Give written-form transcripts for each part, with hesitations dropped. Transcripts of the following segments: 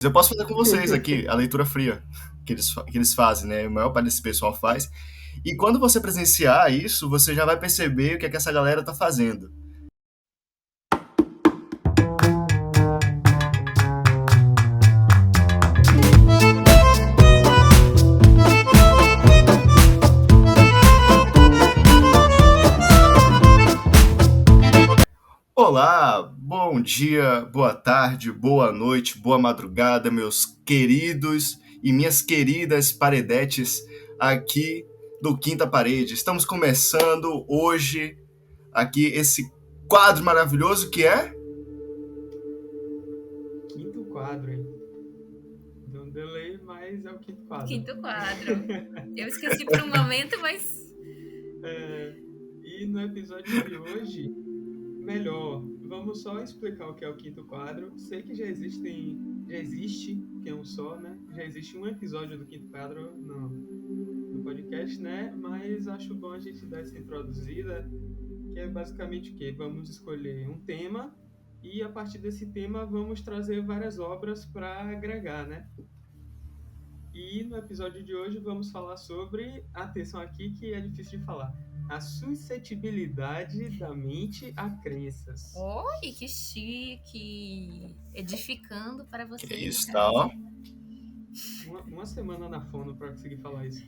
Eu posso fazer com vocês aqui a leitura fria que eles fazem, né? A maior parte desse pessoal faz. E quando você presenciar isso, você já vai perceber o que é que essa galera tá fazendo. Olá, bom dia, boa tarde, boa noite, boa madrugada, meus queridos e minhas queridas paredetes aqui do Quinta Parede. Estamos começando hoje aqui esse quadro maravilhoso que é... Quinto quadro, hein? Deu um delay, mas é o quinto quadro. Quinto quadro. Eu esqueci por um momento, mas... E no episódio de hoje, vamos só explicar o que é o quinto quadro. Sei que já existe, que é um só, né? Já existe um episódio do quinto quadro no podcast, né? Mas acho bom a gente dar essa introduzida, que é basicamente o quê? Vamos escolher um tema e a partir desse tema vamos trazer várias obras para agregar, né? E no episódio de hoje vamos falar sobre, atenção aqui que é difícil de falar, a suscetibilidade da mente a crenças. Oi, que chique! Edificando para você. Que isso, tá, ó. Uma semana na fono para conseguir falar isso.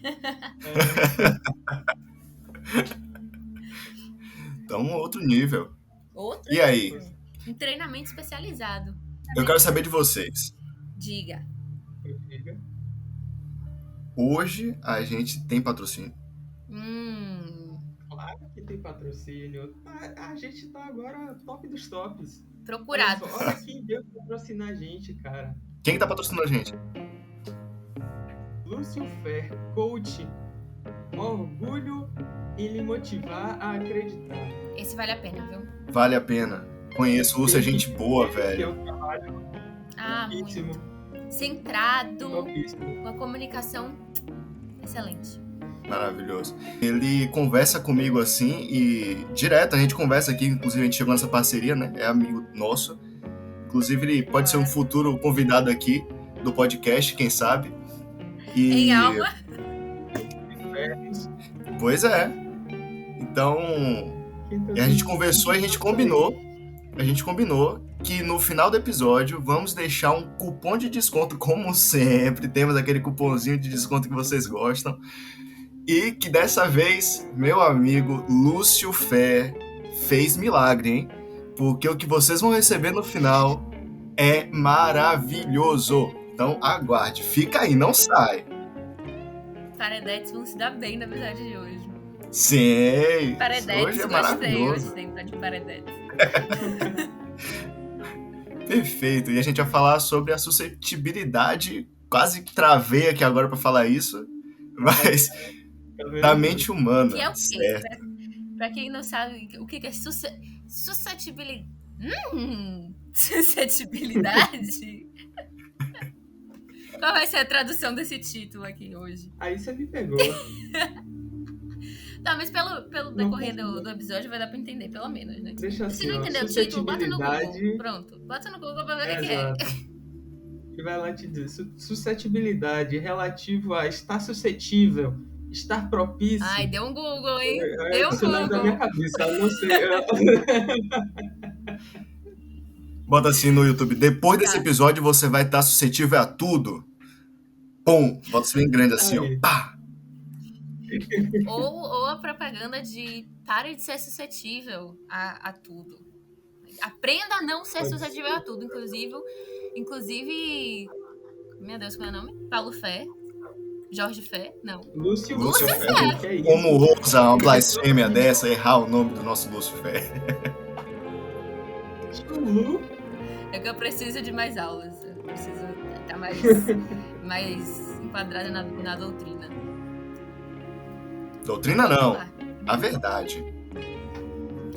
Então, outro nível. Outro E aí? nível. Um treinamento especializado. Eu quero saber de vocês. Diga. Diga. Hoje a gente tem patrocínio. Claro que tem patrocínio. A gente tá agora top dos tops. Procurado. Olha quem veio patrocinar a gente, cara. Quem que tá patrocinando a gente? Lúcio Fer, coach. Orgulho em lhe motivar a acreditar. Esse vale a pena, viu? Vale a pena. Conheço o Lúcio, é gente boa, Que é velho. um trabalho Muito. Centrado, topíssimo. com a comunicação excelente. Maravilhoso. Ele conversa comigo assim e direto a gente conversa aqui, inclusive a gente chegou nessa parceria, né? É amigo nosso. Inclusive ele pode ser um futuro convidado aqui do podcast, quem sabe. E... Em alma. Pois é. Então, a gente conversou e a gente combinou que no final do episódio vamos deixar um cupom de desconto, como sempre. Temos aquele cupomzinho de desconto que vocês gostam. E que dessa vez, meu amigo Lúcio Fé fez milagre, hein? Porque o que vocês vão receber no final é maravilhoso. Então aguarde, fica aí, não sai. Paredetes vão se dar bem na episódio de hoje. Sim, Paredetes, hoje é maravilhoso. Gostei de Paredetes. Perfeito, e a gente vai falar sobre a suscetibilidade, quase que travei aqui agora para falar isso, mas da mente humana. Que é o quê? Certo. Pra quem não sabe o que é suscetibilidade. Suscetibilidade? Qual vai ser a tradução desse título aqui hoje? Aí você me pegou. Tá, mas pelo decorrer do episódio vai dar pra entender, pelo menos, né? Deixa assim, Se não entender o título, bota no Google. Pronto, bota no Google pra ver o que é. E vai lá te dizer, suscetibilidade relativo a estar suscetível, estar propício. Ai, deu um Google, hein? Deu um Google. Da minha cabeça, eu não sei. Bota assim no YouTube, depois desse episódio você vai estar suscetível a tudo. Pum, bota assim bem grande assim, ó. Pá! Ou a propaganda de pare de ser suscetível a tudo. Aprenda a não ser suscetível a tudo. Inclusive, meu Deus, qual é o nome? Paulo Fé. Jorge Fé? Não. Lúcio Fé. Que é isso? Como ousa uma blasfêmia dessa, errar o nome do nosso Lúcio Fé? É que eu preciso de mais aulas. Eu preciso estar mais enquadrada na doutrina. Doutrina não, a verdade.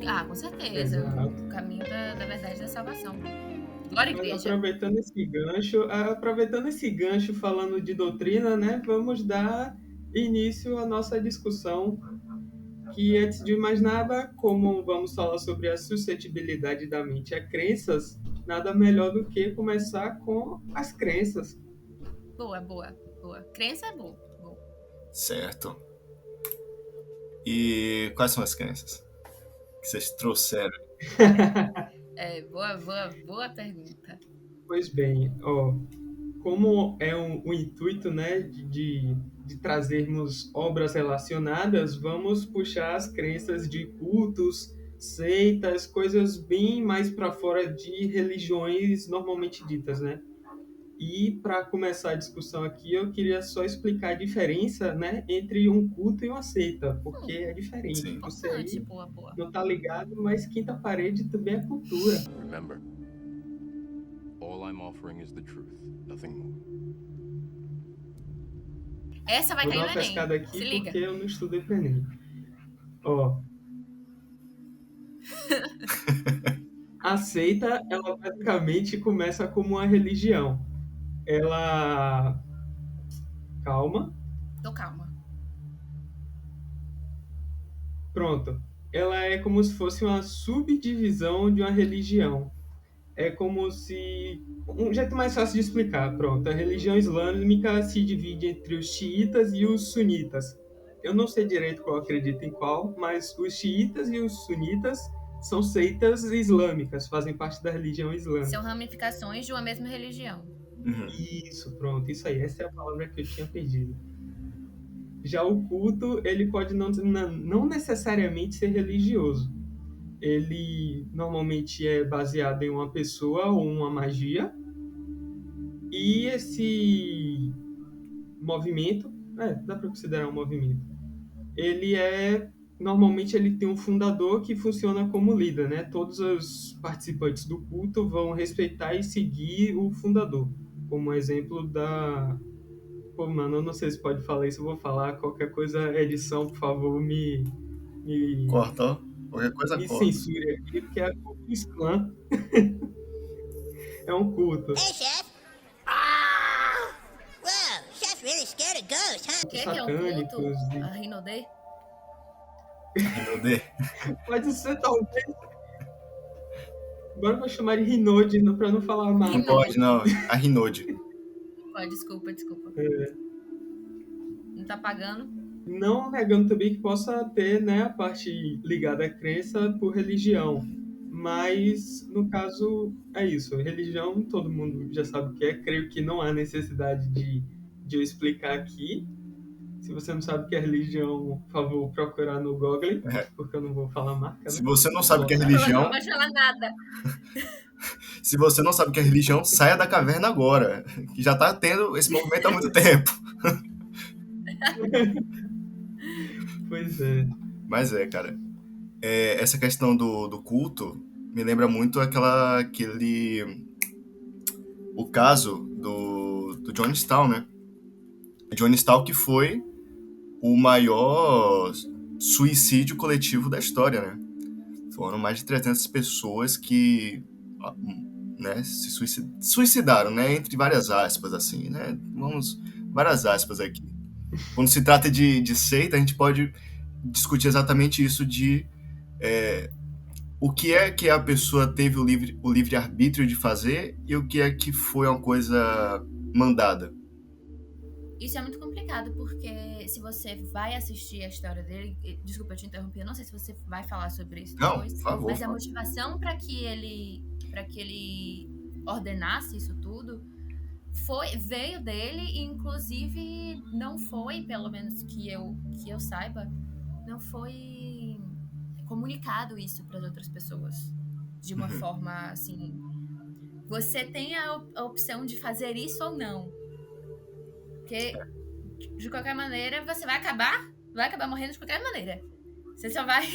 Ah, com certeza. O caminho da verdade da salvação. Glória à igreja. Aproveitando esse gancho falando de doutrina, né? Vamos dar início à nossa discussão. Que antes de mais nada, como vamos falar sobre a suscetibilidade da mente a crenças, nada melhor do que começar com as crenças. Boa. Crença é boa. Certo. E quais são as crenças que vocês trouxeram? Boa pergunta. Pois bem, como é o intuito, né, de trazermos obras relacionadas, vamos puxar as crenças de cultos, seitas, coisas bem mais para fora de religiões normalmente ditas, né? E para começar a discussão aqui, eu queria só explicar a diferença, né, entre um culto e uma seita, porque é diferente. Sim. Você aí Boa. não tá ligado, mas quinta parede também é cultura. Remember, all I'm offering is the truth, nothing more. Essa vai Vou cair dar no uma Enem. pescada aqui Se liga. porque eu não estudei para Enem. Ó. A seita, ela basicamente começa como uma religião. Ela... Calma. Tô calma. Pronto. Ela é como se fosse uma subdivisão de uma religião. É como se... Um jeito mais fácil de explicar. Pronto. A religião islâmica se divide entre os xiitas e os sunitas. Eu não sei direito qual acredita em qual, mas os xiitas e os sunitas são seitas islâmicas, fazem parte da religião islâmica. São ramificações de uma mesma religião. Uhum. Isso, pronto. Isso aí. Essa é a palavra que eu tinha perdido. Já o culto, ele pode não necessariamente ser religioso. Ele normalmente é baseado em uma pessoa ou uma magia. E esse movimento, dá para considerar um movimento, normalmente ele tem um fundador que funciona como líder, né? Todos os participantes do culto vão respeitar e seguir o fundador. Como exemplo da... Pô, mano, eu não sei se pode falar isso, eu vou falar. Qualquer coisa, edição, por favor, me Corta, ó. Qualquer coisa me corta. censure aqui, porque é o Clã. É um culto. Hey, Chef. Whoa, Chef's really scared of ghosts, huh? O que é um culto? A Rinodê? Meu Deus. Pode ser, talvez. Agora eu vou chamar de Rinode, pra não falar mal. Não pode, não. A Rinode. Desculpa. Não tá pagando? Não negando também que possa ter, né, a parte ligada à crença por religião. Mas, no caso, é isso. Religião, todo mundo já sabe o que é. Creio que não há necessidade de eu explicar aqui. Se você não sabe o que é religião, por favor, procurar no Google, porque eu não vou falar marca, né? Se você não sabe o que é Não religião, vai falar nada. se você não sabe o que é religião, saia da caverna agora. Que já tá tendo esse movimento há muito tempo. Pois é. Mas cara. Essa questão do culto me lembra muito o caso do Jonestown, né? Jonestown, que foi o maior suicídio coletivo da história, né? Foram mais de 300 pessoas que, né, se suicidaram, né? Entre várias aspas, assim, né? Várias aspas aqui. Quando se trata de seita, a gente pode discutir exatamente isso de o que é que a pessoa teve o livre-arbítrio de fazer e o que é que foi uma coisa mandada. Isso é muito complicado, porque se você vai assistir a história dele... Desculpa, eu te interrompi, eu não sei se você vai falar sobre isso depois. Não, por favor. Mas a motivação para que ele ordenasse isso tudo veio dele, e inclusive não foi, pelo menos que eu saiba, não foi comunicado isso para as outras pessoas de uma forma assim. Você tem a opção de fazer isso ou não, porque de qualquer maneira você vai acabar morrendo de qualquer maneira. Você só vai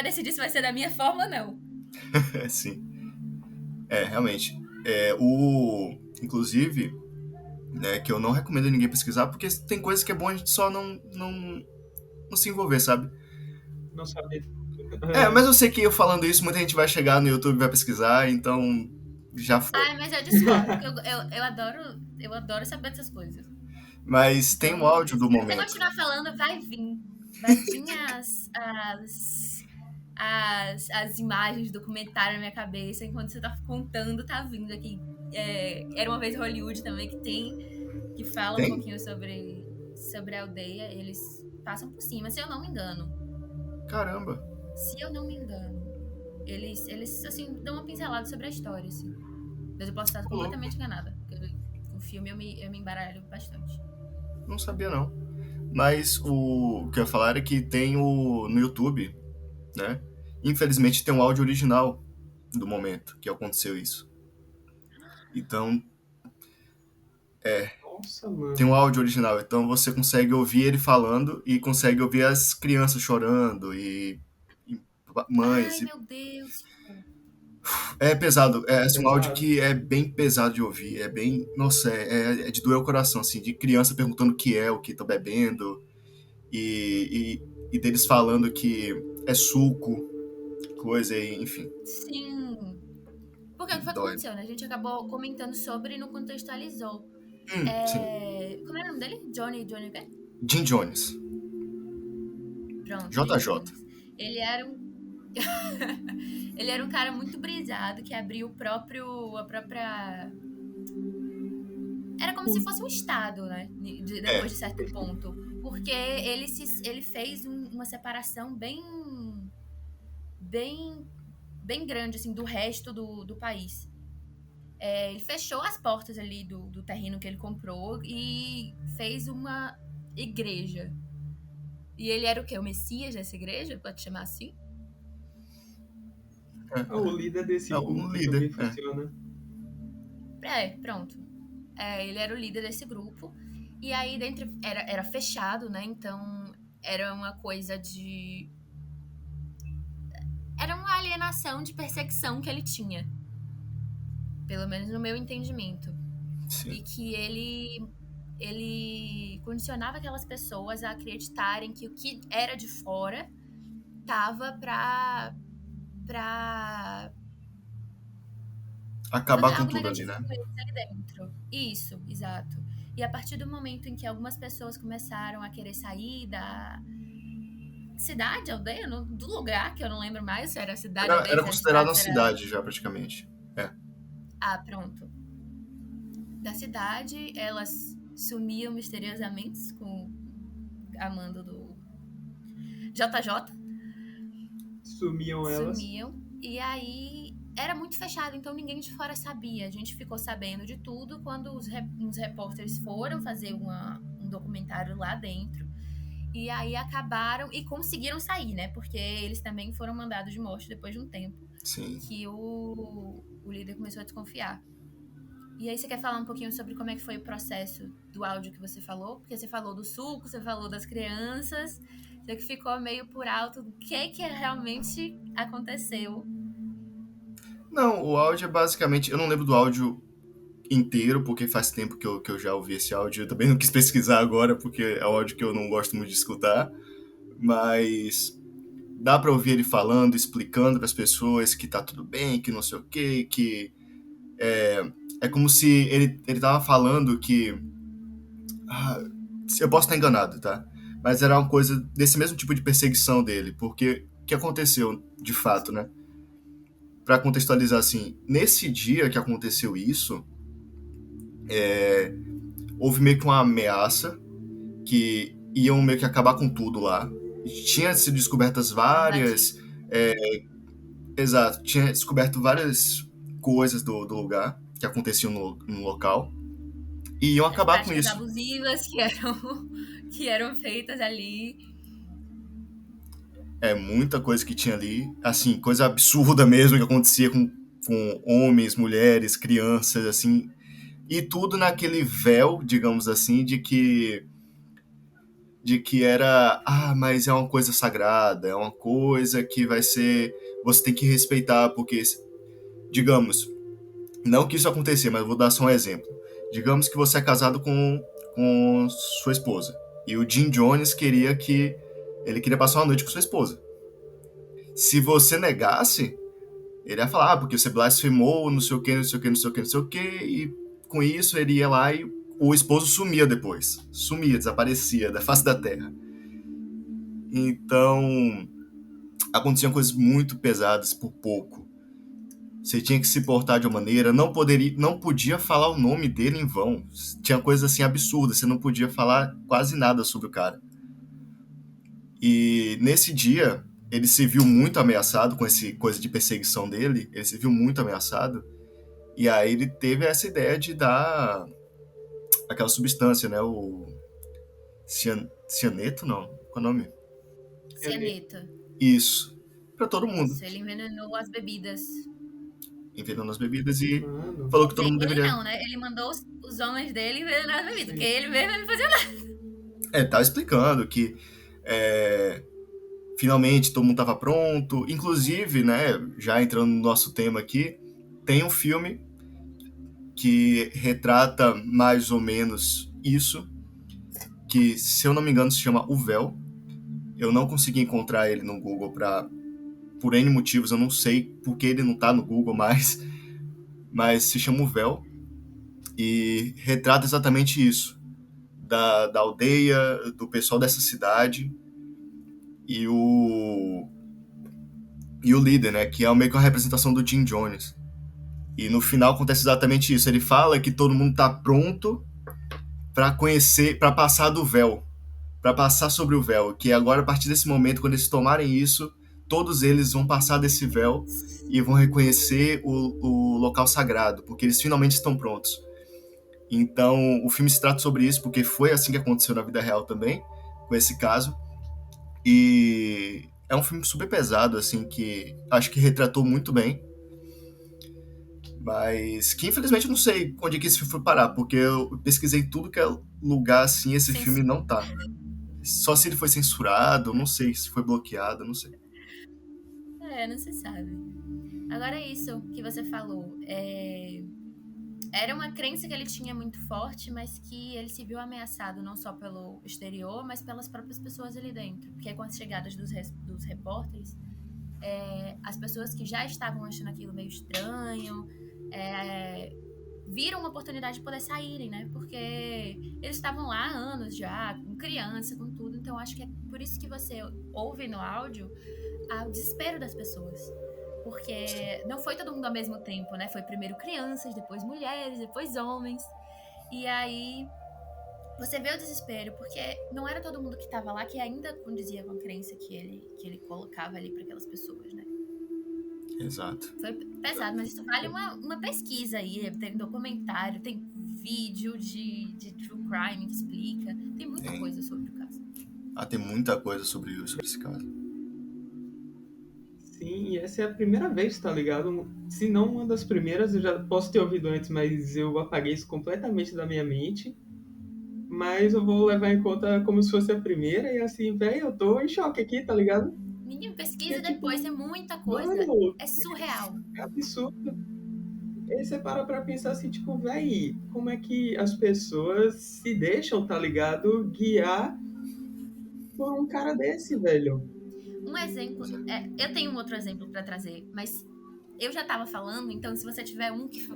decidir se vai ser da minha forma ou não. Sim. Realmente. Inclusive, né, que eu não recomendo ninguém pesquisar, porque tem coisas que é bom a gente só não se envolver, sabe? Não saber. Mas eu sei que eu falando isso, muita gente vai chegar no YouTube e vai pesquisar, então já foi. Mas eu discordo, porque eu adoro saber dessas coisas. Mas tem um áudio do momento. Se você continuar falando, vai vir as imagens do documentário na minha cabeça, enquanto você tá contando, tá vindo aqui. Era uma vez Hollywood também, que fala um Tem? pouquinho sobre a aldeia. Eles passam por cima, se eu não me engano. Caramba. Se eu não me engano. Eles assim, dão uma pincelada sobre a história, assim. Mas eu posso estar Louco. completamente enganada. Porque o filme eu me embaralho bastante. Não sabia, não. Mas o que eu ia falar é que tem no YouTube, né? Infelizmente tem um áudio original do momento que aconteceu isso. Então, Nossa, mano. tem um áudio original. Então você consegue ouvir ele falando e consegue ouvir as crianças chorando e mães. Ai, meu Deus. É pesado. É assim, um áudio Pesado. que é bem pesado de ouvir. É bem. Nossa, é de doer o coração, assim, de criança perguntando o que tá bebendo. E deles falando que é suco, coisa, enfim. Sim. Porque o que foi que Dói. aconteceu, né? A gente acabou comentando sobre e não contextualizou. Sim. Como era o nome dele? Johnny o quê? Jim Jones. Pronto, Jim JJ. Jones. Ele era um ele era um cara muito brisado que abriu a própria. Era como se fosse um estado, né? Depois de certo ponto. Porque ele fez uma separação bem, bem grande, assim, do resto do país. Ele fechou as portas ali do terreno que ele comprou e fez uma igreja. E ele era o quê? O Messias dessa igreja? Pode chamar assim? O líder desse Um grupo líder, também funciona. Pronto. Ele era o líder desse grupo. E aí dentro era fechado, né? Então era uma coisa de... Era uma alienação de perseguição que ele tinha. Pelo menos no meu entendimento. Sim. E que ele condicionava aquelas pessoas a acreditarem que o que era de fora tava pra Acabar fazer com algo tudo ali, negativo né? com eles ali dentro. Isso, exato. E a partir do momento em que algumas pessoas começaram a querer sair da cidade, aldeia, do lugar, que eu não lembro mais se era cidade, aldeia, Era se era considerado uma cidade, se era... cidade já, praticamente. Pronto. Da cidade, elas sumiam misteriosamente com a mando do JJ. Sumiam elas. E aí era muito fechado, então ninguém de fora sabia. A gente ficou sabendo de tudo quando uns repórteres foram fazer um documentário lá dentro. E aí acabaram e conseguiram sair, né? Porque eles também foram mandados de morte depois de um tempo. Sim. Que o líder começou a desconfiar. E aí você quer falar um pouquinho sobre como é que foi o processo do áudio que você falou? Porque você falou do suco, você falou das crianças, você que ficou meio por alto do que realmente aconteceu. Não, o áudio é basicamente... Eu não lembro do áudio inteiro, porque faz tempo que eu já ouvi esse áudio. Eu também não quis pesquisar agora, porque é um áudio que eu não gosto muito de escutar. Mas dá pra ouvir ele falando, explicando pras pessoas que tá tudo bem, que não sei o quê, que... É como se ele tava falando que... eu posso estar enganado, tá? Mas era uma coisa desse mesmo tipo de perseguição dele, porque o que aconteceu, de fato, né? Pra contextualizar assim, nesse dia que aconteceu isso, houve meio que uma ameaça que iam meio que acabar com tudo lá. Tinha sido descobertas várias... Exato, tinha descoberto várias coisas do lugar que aconteciam no local e iam acabar com práticas isso. abusivas que eram feitas ali. Muita coisa que tinha ali, assim, coisa absurda mesmo que acontecia com homens, mulheres, crianças, assim, e tudo naquele véu, digamos assim, de que era, mas é uma coisa sagrada, é uma coisa que vai ser, você tem que respeitar, porque, digamos, não que isso aconteça, mas eu vou dar só um exemplo. Digamos que você é casado com sua esposa, e o Jim Jones queria passar uma noite com sua esposa. Se você negasse, ele ia falar, porque você blasfemou, não sei o que, não sei o que, não sei o que, não sei o que, e com isso ele ia lá e o esposo sumia depois. Sumia, desaparecia da face da terra. Então, aconteciam coisas muito pesadas por pouco. Você tinha que se portar de uma maneira, não podia falar o nome dele em vão. Tinha coisas assim absurdas, você não podia falar quase nada sobre o cara. E nesse dia, ele se viu muito ameaçado com essa coisa de perseguição dele, ele se viu muito ameaçado, e aí ele teve essa ideia de dar aquela substância, né, o cianeto, não, qual é o nome? Cianeto. Isso, pra todo mundo. Isso, ele envenenou as bebidas. Envenenou as bebidas e Mano. falou que todo mundo Ele deveria... não, né? Ele mandou os homens dele envenenar as bebidas, porque ele mesmo não fazia nada. Tava explicando que finalmente todo mundo tava pronto. Inclusive, né, já entrando no nosso tema aqui, tem um filme que retrata mais ou menos isso, que, se eu não me engano, se chama O Véu. Eu não consegui encontrar ele no Google por N motivos, eu não sei por que ele não tá no Google mais, mas se chama O Véu e retrata exatamente isso, da aldeia, do pessoal dessa cidade e o líder, né, que é meio que uma representação do Jim Jones. E no final acontece exatamente isso. Ele fala que todo mundo tá pronto para conhecer, para passar do véu, para passar sobre o véu, que agora, a partir desse momento, quando eles tomarem isso, todos eles vão passar desse véu e vão reconhecer o local sagrado, porque eles finalmente estão prontos. Então, o filme se trata sobre isso, porque foi assim que aconteceu na vida real também, com esse caso. E é um filme super pesado, assim, que acho que retratou muito bem, mas que infelizmente eu não sei onde é que esse filme foi parar, porque eu pesquisei tudo que é lugar assim, esse filme não tá. Só se ele foi censurado, não sei se foi bloqueado, não sei. Não se sabe. Agora isso que você falou, era uma crença que ele tinha muito forte, mas que ele se viu ameaçado não só pelo exterior, mas pelas próprias pessoas ali dentro. Porque com as chegadas dos repórteres, as pessoas que já estavam achando aquilo meio estranho, viram uma oportunidade de poder saírem, né? Porque eles estavam lá há anos já, com criança, com tudo. Então acho que é por isso que você ouve no áudio o desespero das pessoas. Porque não foi todo mundo ao mesmo tempo, né? Foi primeiro crianças, depois mulheres, depois homens. E aí você vê o desespero, porque não era todo mundo que estava lá que ainda condizia com a crença que ele colocava ali para aquelas pessoas, né? Exato. Foi pesado, mas isso vale uma pesquisa aí. Tem documentário, tem vídeo de true crime que explica. Tem muita coisa sobre o caso. Tem muita coisa sobre esse caso. Sim, e essa é a primeira vez, tá ligado? Se não uma das primeiras, eu já posso ter ouvido antes, mas eu apaguei isso completamente da minha mente. Mas eu vou levar em conta como se fosse a primeira, e assim, velho, eu tô em choque aqui, tá ligado? Menino, pesquisa depois, é muita coisa. Mano, É surreal. é absurdo. E aí você para pra pensar assim, tipo, véi, como é que as pessoas se deixam, tá ligado? Guiar por um cara desse, velho. Um exemplo, eu tenho um outro exemplo pra trazer, mas eu já tava falando, então se você tiver um que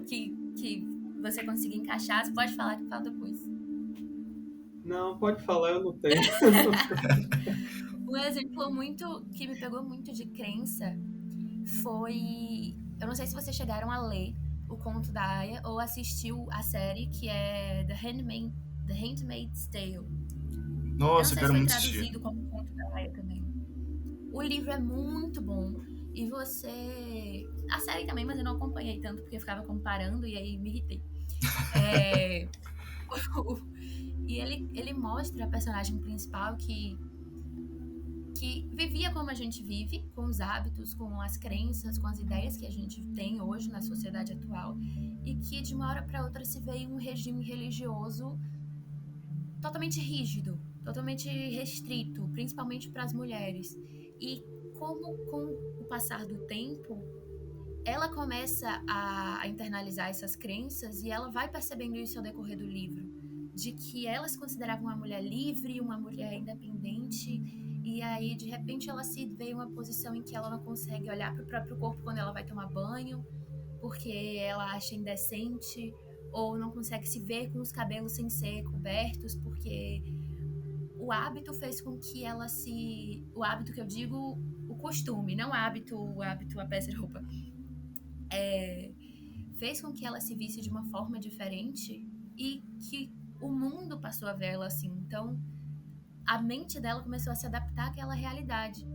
você conseguir encaixar, você pode falar que eu falo depois. Não, pode falar, eu não tenho. Um exemplo muito que me pegou muito de crença foi, eu não sei se vocês chegaram a ler o conto da Aya ou assistiu a série que é The Handmaid's Tale. Nossa, eu quero muito assistir. Foi traduzido como conto da Aya também. O livro é muito bom e você... A série também, mas eu não acompanhei tanto porque eu ficava comparando e aí me irritei. E ele mostra a personagem principal que vivia como a gente vive, com os hábitos, com as crenças, com as ideias que a gente tem hoje na sociedade atual, e que de uma hora para outra se veio um regime religioso totalmente rígido, totalmente restrito, principalmente para as mulheres. E como com o passar do tempo, ela começa a internalizar essas crenças e ela vai percebendo isso ao decorrer do livro, de que ela se considerava uma mulher livre, uma mulher independente, e aí de repente ela se vê em uma posição em que ela não consegue olhar para o próprio corpo quando ela vai tomar banho, porque ela acha indecente, ou não consegue se ver com os cabelos sem ser cobertos, porque o hábito fez com que ela o hábito que eu digo, o costume, não hábito, a peça de roupa, fez com que ela se visse de uma forma diferente e que o mundo passou a ver ela assim. Então, a mente dela começou a se adaptar àquela realidade.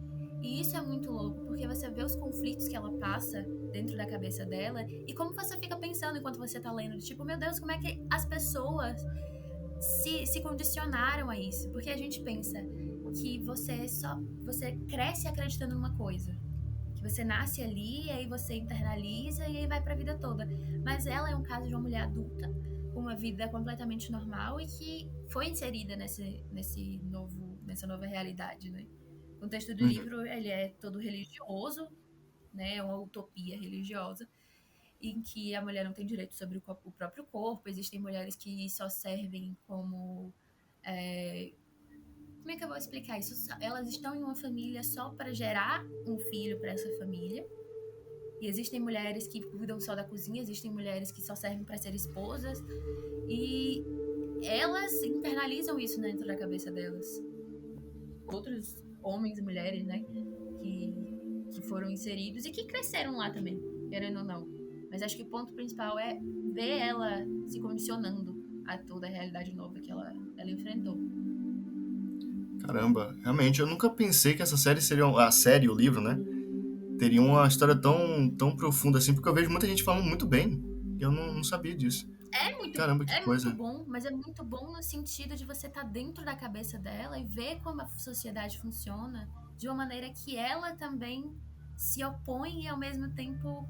E isso é muito louco, porque você vê os conflitos que ela passa dentro da cabeça dela e como você fica pensando enquanto você tá lendo, tipo, meu Deus, como é que as pessoas se condicionaram a isso? Porque a gente pensa que você cresce acreditando numa coisa, que você nasce ali e aí você internaliza e aí vai pra vida toda. Mas ela é um caso de uma mulher adulta com uma vida completamente normal e que foi inserida nessa nova realidade, né? O contexto do livro, ele é todo religioso, né? É uma utopia religiosa em que a mulher não tem direito sobre o próprio corpo. Existem mulheres que só servem como... Como é que eu vou explicar isso? Elas estão em uma família só para gerar um filho para essa família. E existem mulheres que cuidam só da cozinha, existem mulheres que só servem para ser esposas. E elas internalizam isso dentro da cabeça delas. Outros homens e mulheres, né? Que foram inseridos e que cresceram lá também, querendo ou não. Mas acho que o ponto principal é ver ela se condicionando a toda a realidade nova que ela enfrentou. Caramba, realmente, eu nunca pensei que essa série seria... A série, o livro, né? Teria uma história tão profunda assim, porque eu vejo muita gente falando muito bem. E eu não sabia disso. Caramba, que coisa. Muito bom, mas é muito bom no sentido de você estar dentro da cabeça dela e ver como a sociedade funciona de uma maneira que ela também se opõe e ao mesmo tempo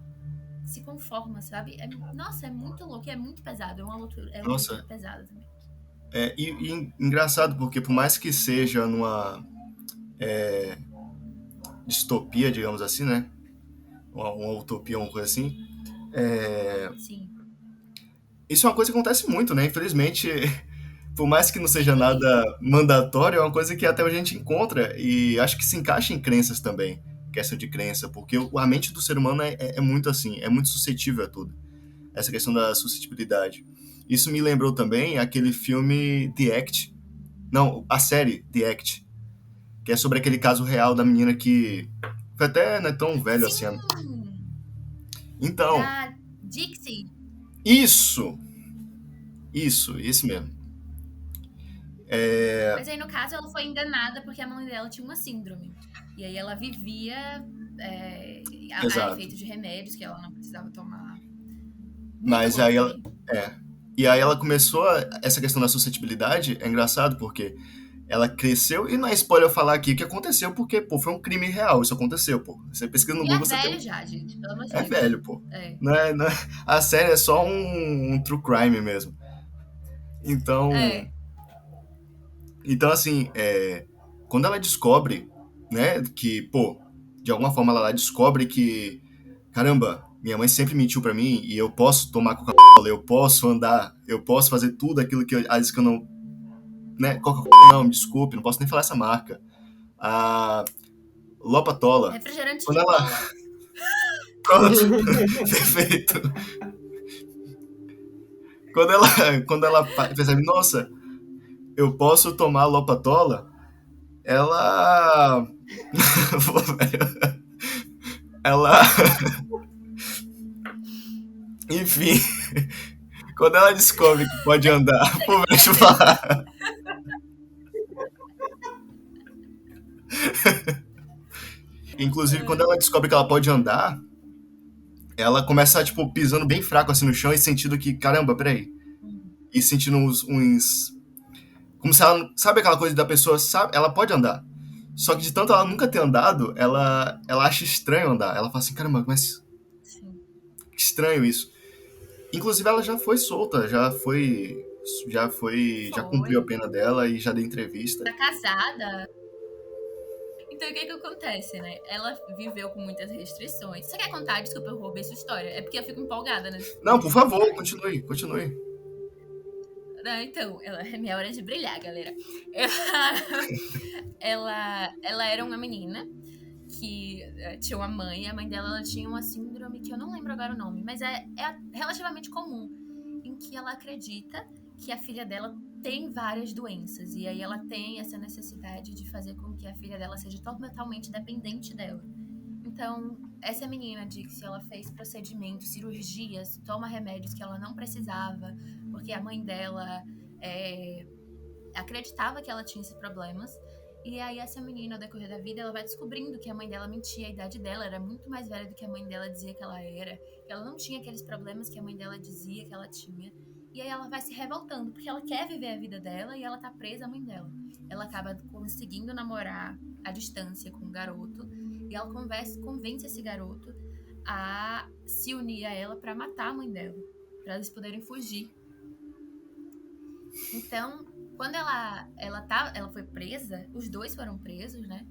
se conforma, sabe? Nossa, é muito louco e é muito pesado. É uma leitura pesada também. E engraçado, porque por mais que seja numa distopia, digamos assim, né? Uma utopia, uma coisa assim. Sim. Isso é uma coisa que acontece muito, né? Infelizmente, por mais que não seja nada mandatório, é uma coisa que até hoje a gente encontra e acho que se encaixa em crenças também, questão de crença, porque a mente do ser humano é muito assim, é muito suscetível a tudo. Essa questão da suscetibilidade. Isso me lembrou também aquele filme The Act. Não, a série The Act, que é sobre aquele caso real da menina que foi até não é tão velho assim. Então, Da Dixie. isso mesmo. Mas aí, no caso, ela foi enganada porque a mãe dela tinha uma síndrome. E aí ela vivia a efeito de remédios que ela não precisava tomar. Mas aí ela... E aí ela começou essa questão da suscetibilidade, é engraçado porque ela cresceu, e não é spoiler eu falar aqui o que aconteceu, porque, pô, foi um crime real, isso aconteceu, pô. Você pesquisa no Google, você tem... velho já, gente, pelo amor de Deus. É velho, pô. Não é, a série é só um true crime mesmo. Então... Então, assim, quando ela descobre, né, que, pô, de alguma forma ela descobre que, caramba, minha mãe sempre mentiu pra mim e eu posso tomar Coca-Cola, eu posso andar, eu posso fazer tudo aquilo que ela disse que eu não... Né, Coca-Cola não, me desculpe, não posso nem falar essa marca. A Lopa-Tola. Refrigerante quando de ela... cola. Perfeito. Quando ela percebe, nossa, eu posso tomar Lopa-Tola, ela... ela... Enfim, quando ela descobre que pode andar... Pô, deixa eu falar. Inclusive, quando ela descobre que ela pode andar, ela começa, tipo, pisando bem fraco assim no chão e sentindo que, caramba, peraí. E sentindo uns... Como se ela... Sabe aquela coisa da pessoa, sabe? Ela pode andar. Só que de tanto ela nunca ter andado, ela acha estranho andar. Ela fala assim, caramba, mas... Que estranho isso. Inclusive, ela já foi solta, já cumpriu a pena dela e já deu entrevista. Tá casada. Então, o que acontece, né? Ela viveu com muitas restrições. Você quer contar? Desculpa, eu roubei sua história. É porque eu fico empolgada, né? Não, por favor, continue. Não, então, é minha hora de brilhar, galera. Ela era uma menina que tinha uma mãe. A mãe dela ela tinha uma síndrome que eu não lembro agora o nome, mas é relativamente comum, em que ela acredita que a filha dela tem várias doenças. E aí ela tem essa necessidade de fazer com que a filha dela seja totalmente dependente dela. Então, essa menina, Dixie, ela fez procedimentos, cirurgias, toma remédios que ela não precisava, porque a mãe dela acreditava que ela tinha esses problemas. E aí essa menina, ao decorrer da vida, ela vai descobrindo que a mãe dela mentia, a idade dela era muito mais velha do que a mãe dela dizia que ela era, que ela não tinha aqueles problemas que a mãe dela dizia que ela tinha. E aí ela vai se revoltando, porque ela quer viver a vida dela e ela tá presa à mãe dela. Ela acaba conseguindo namorar à distância com um garoto, e ela convence esse garoto a se unir a ela pra matar a mãe dela, pra eles poderem fugir. Então, quando ela foi presa, os dois foram presos, né?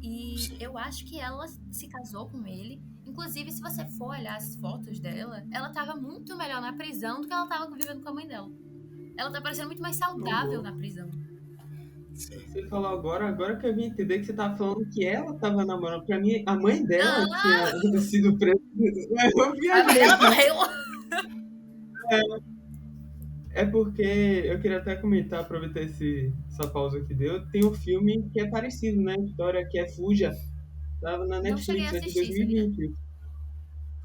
E Sim. eu acho que ela se casou com ele. Inclusive, se você for olhar as fotos dela, ela tava muito melhor na prisão do que ela tava vivendo com a mãe dela. Ela tá parecendo muito mais saudável na prisão. Sim. Você falou agora que eu vim entender que você tava falando que ela tava namorando. Pra mim, a mãe dela tinha sido presa. Eu viajei. Ela morreu! É porque eu queria até comentar, aproveitar essa pausa que deu. Tem um filme que é parecido, né? História que é Fuja. Tava na Não cheguei Netflix, a é de assistir, sabia? 2020.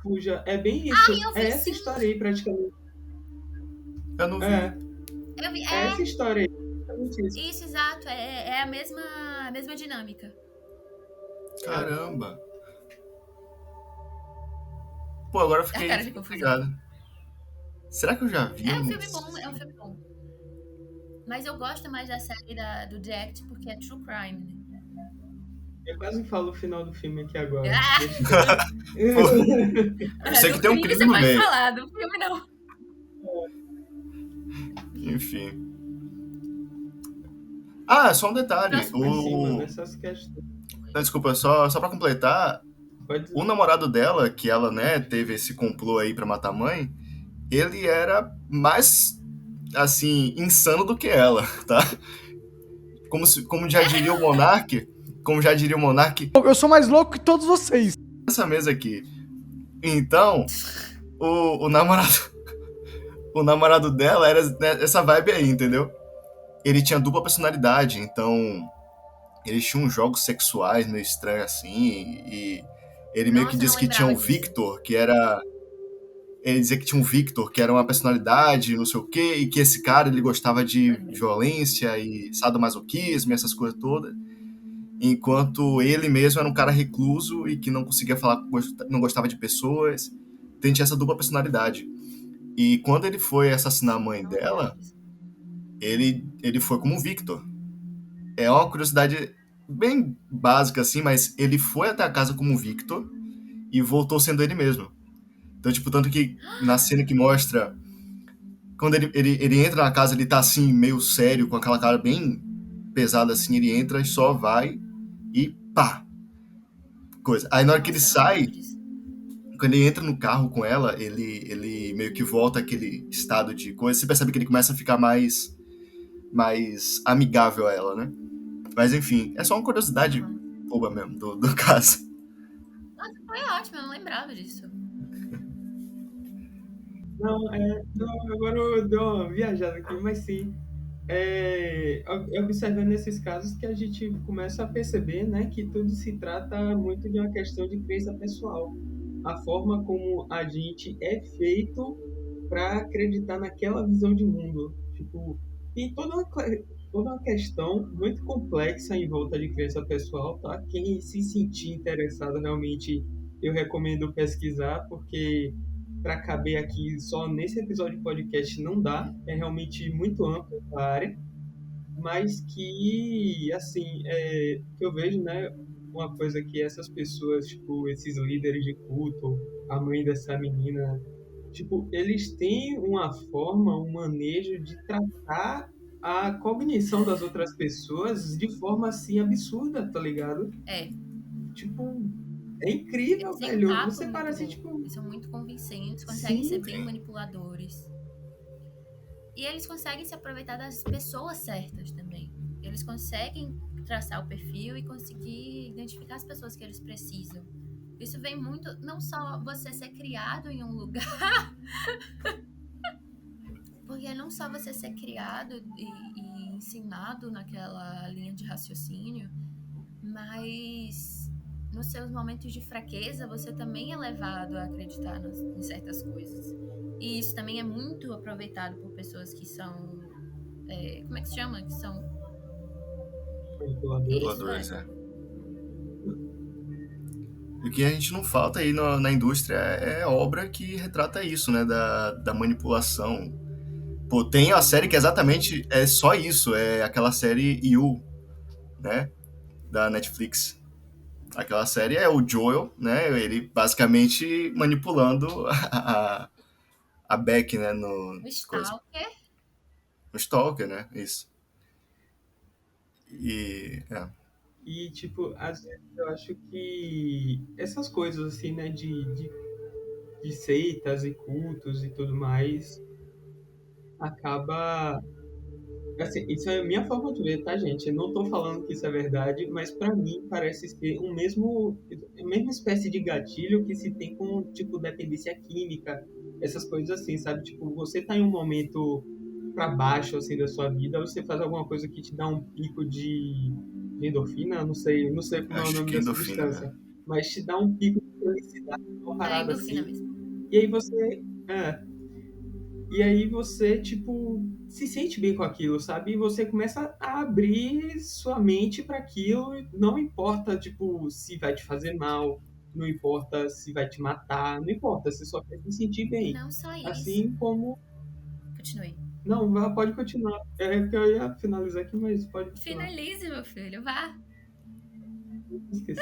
Fuja. É bem isso. eu vi, É essa sim. história aí, praticamente. Eu não vi. Eu vi, É essa história aí. isso, exato. É a mesma dinâmica. Caramba. Pô, agora eu fiquei cara de confusão. ligado. Será que eu já vi? É um filme bom. Mas eu gosto mais da série do The Act porque é true crime, né? Eu quase falo o final do filme aqui agora. Eu sei que tem um crime no meio. Falar, do filme não. Enfim. Só um detalhe. Essas questões. Desculpa, só pra completar, o namorado dela, que ela, né, teve esse complô aí pra matar a mãe, ele era mais, assim, insano do que ela, tá? Como já diria o Monark, eu sou mais louco que todos vocês. Essa mesa aqui. Então, o namorado dela era essa vibe aí, entendeu? Ele tinha dupla personalidade, então eles tinham jogos sexuais meio estranhos assim, e ele meio que disse que tinha um Victor, que era... Ele dizia que tinha um Victor, que era uma personalidade, não sei o quê, e que esse cara, ele gostava de violência e sadomasoquismo e essas coisas todas, enquanto ele mesmo era um cara recluso e que não conseguia falar, não gostava de pessoas, então tinha essa dupla personalidade. E quando ele foi assassinar a mãe dela, ele foi como Victor. É uma curiosidade bem básica, assim, mas ele foi até a casa como Victor e voltou sendo ele mesmo. Então, tipo, tanto que na cena que mostra... Quando ele entra na casa, ele tá assim, meio sério, com aquela cara bem pesada, assim, ele entra e só vai e pá! Coisa. Aí na hora que ele sai, quando ele entra no carro com ela, ele meio que volta àquele estado de coisa, você percebe que ele começa a ficar mais amigável a ela, né? Mas enfim, é só uma curiosidade boba mesmo do caso. Nossa, foi ótimo, eu não lembrava disso. Agora eu dou uma viajada aqui, mas sim. Observando esses casos que a gente começa a perceber, né, que tudo se trata muito de uma questão de crença pessoal. A forma como a gente é feito para acreditar naquela visão de mundo. Tipo, tem toda uma questão muito complexa em volta de crença pessoal, tá? Quem se sentir interessado realmente, eu recomendo pesquisar, porque para caber aqui só nesse episódio de podcast não dá, é realmente muito ampla a área, mas que, assim, que eu vejo, né, uma coisa que essas pessoas, tipo, esses líderes de culto, a mãe dessa menina, tipo, eles têm uma forma, um manejo de tratar a cognição das outras pessoas de forma, assim, absurda, tá ligado? Tipo... É incrível, velho. Você parece, tipo... Eles são muito convincentes, conseguem ser bem manipuladores. E eles conseguem se aproveitar das pessoas certas também. Eles conseguem traçar o perfil e conseguir identificar as pessoas que eles precisam. Isso vem muito... Não só você ser criado em um lugar... Porque não só você ser criado e ensinado naquela linha de raciocínio, mas nos seus momentos de fraqueza você também é levado a acreditar em certas coisas. E isso também é muito aproveitado por pessoas que são... como é que se chama? Que são... Manipuladores, E o que a gente não falta aí na indústria é obra que retrata isso, né? Da manipulação. Pô, tem a série que exatamente é só isso. É aquela série You, né? Da Netflix. Aquela série é o Joel, né? Ele basicamente manipulando a Beck, né? O Stalker. O Stalker, né? Isso. E... E, tipo, às vezes eu acho que essas coisas, assim, né, de seitas e cultos e tudo mais, acaba... Assim, isso é a minha forma de ver, tá, gente? Eu não tô falando que isso é verdade, mas pra mim parece ser a mesma espécie de gatilho que se tem com, tipo, dependência química, essas coisas assim, sabe? Tipo, você tá em um momento pra baixo, assim, da sua vida, você faz alguma coisa que te dá um pico de endorfina, não sei como é o Acho nome que é da endorfina, substância, né? mas te dá um pico de felicidade, uma parada Endorfina assim, mesmo. e aí você... E aí você, tipo, se sente bem com aquilo, sabe? E você começa a abrir sua mente para aquilo, não importa, tipo, se vai te fazer mal, não importa se vai te matar, não importa, você só quer se sentir bem. Não só isso. Assim como... Continue. Não, pode continuar. É que eu ia finalizar aqui, mas pode continuar. Finalize, meu filho, vá. Esqueci.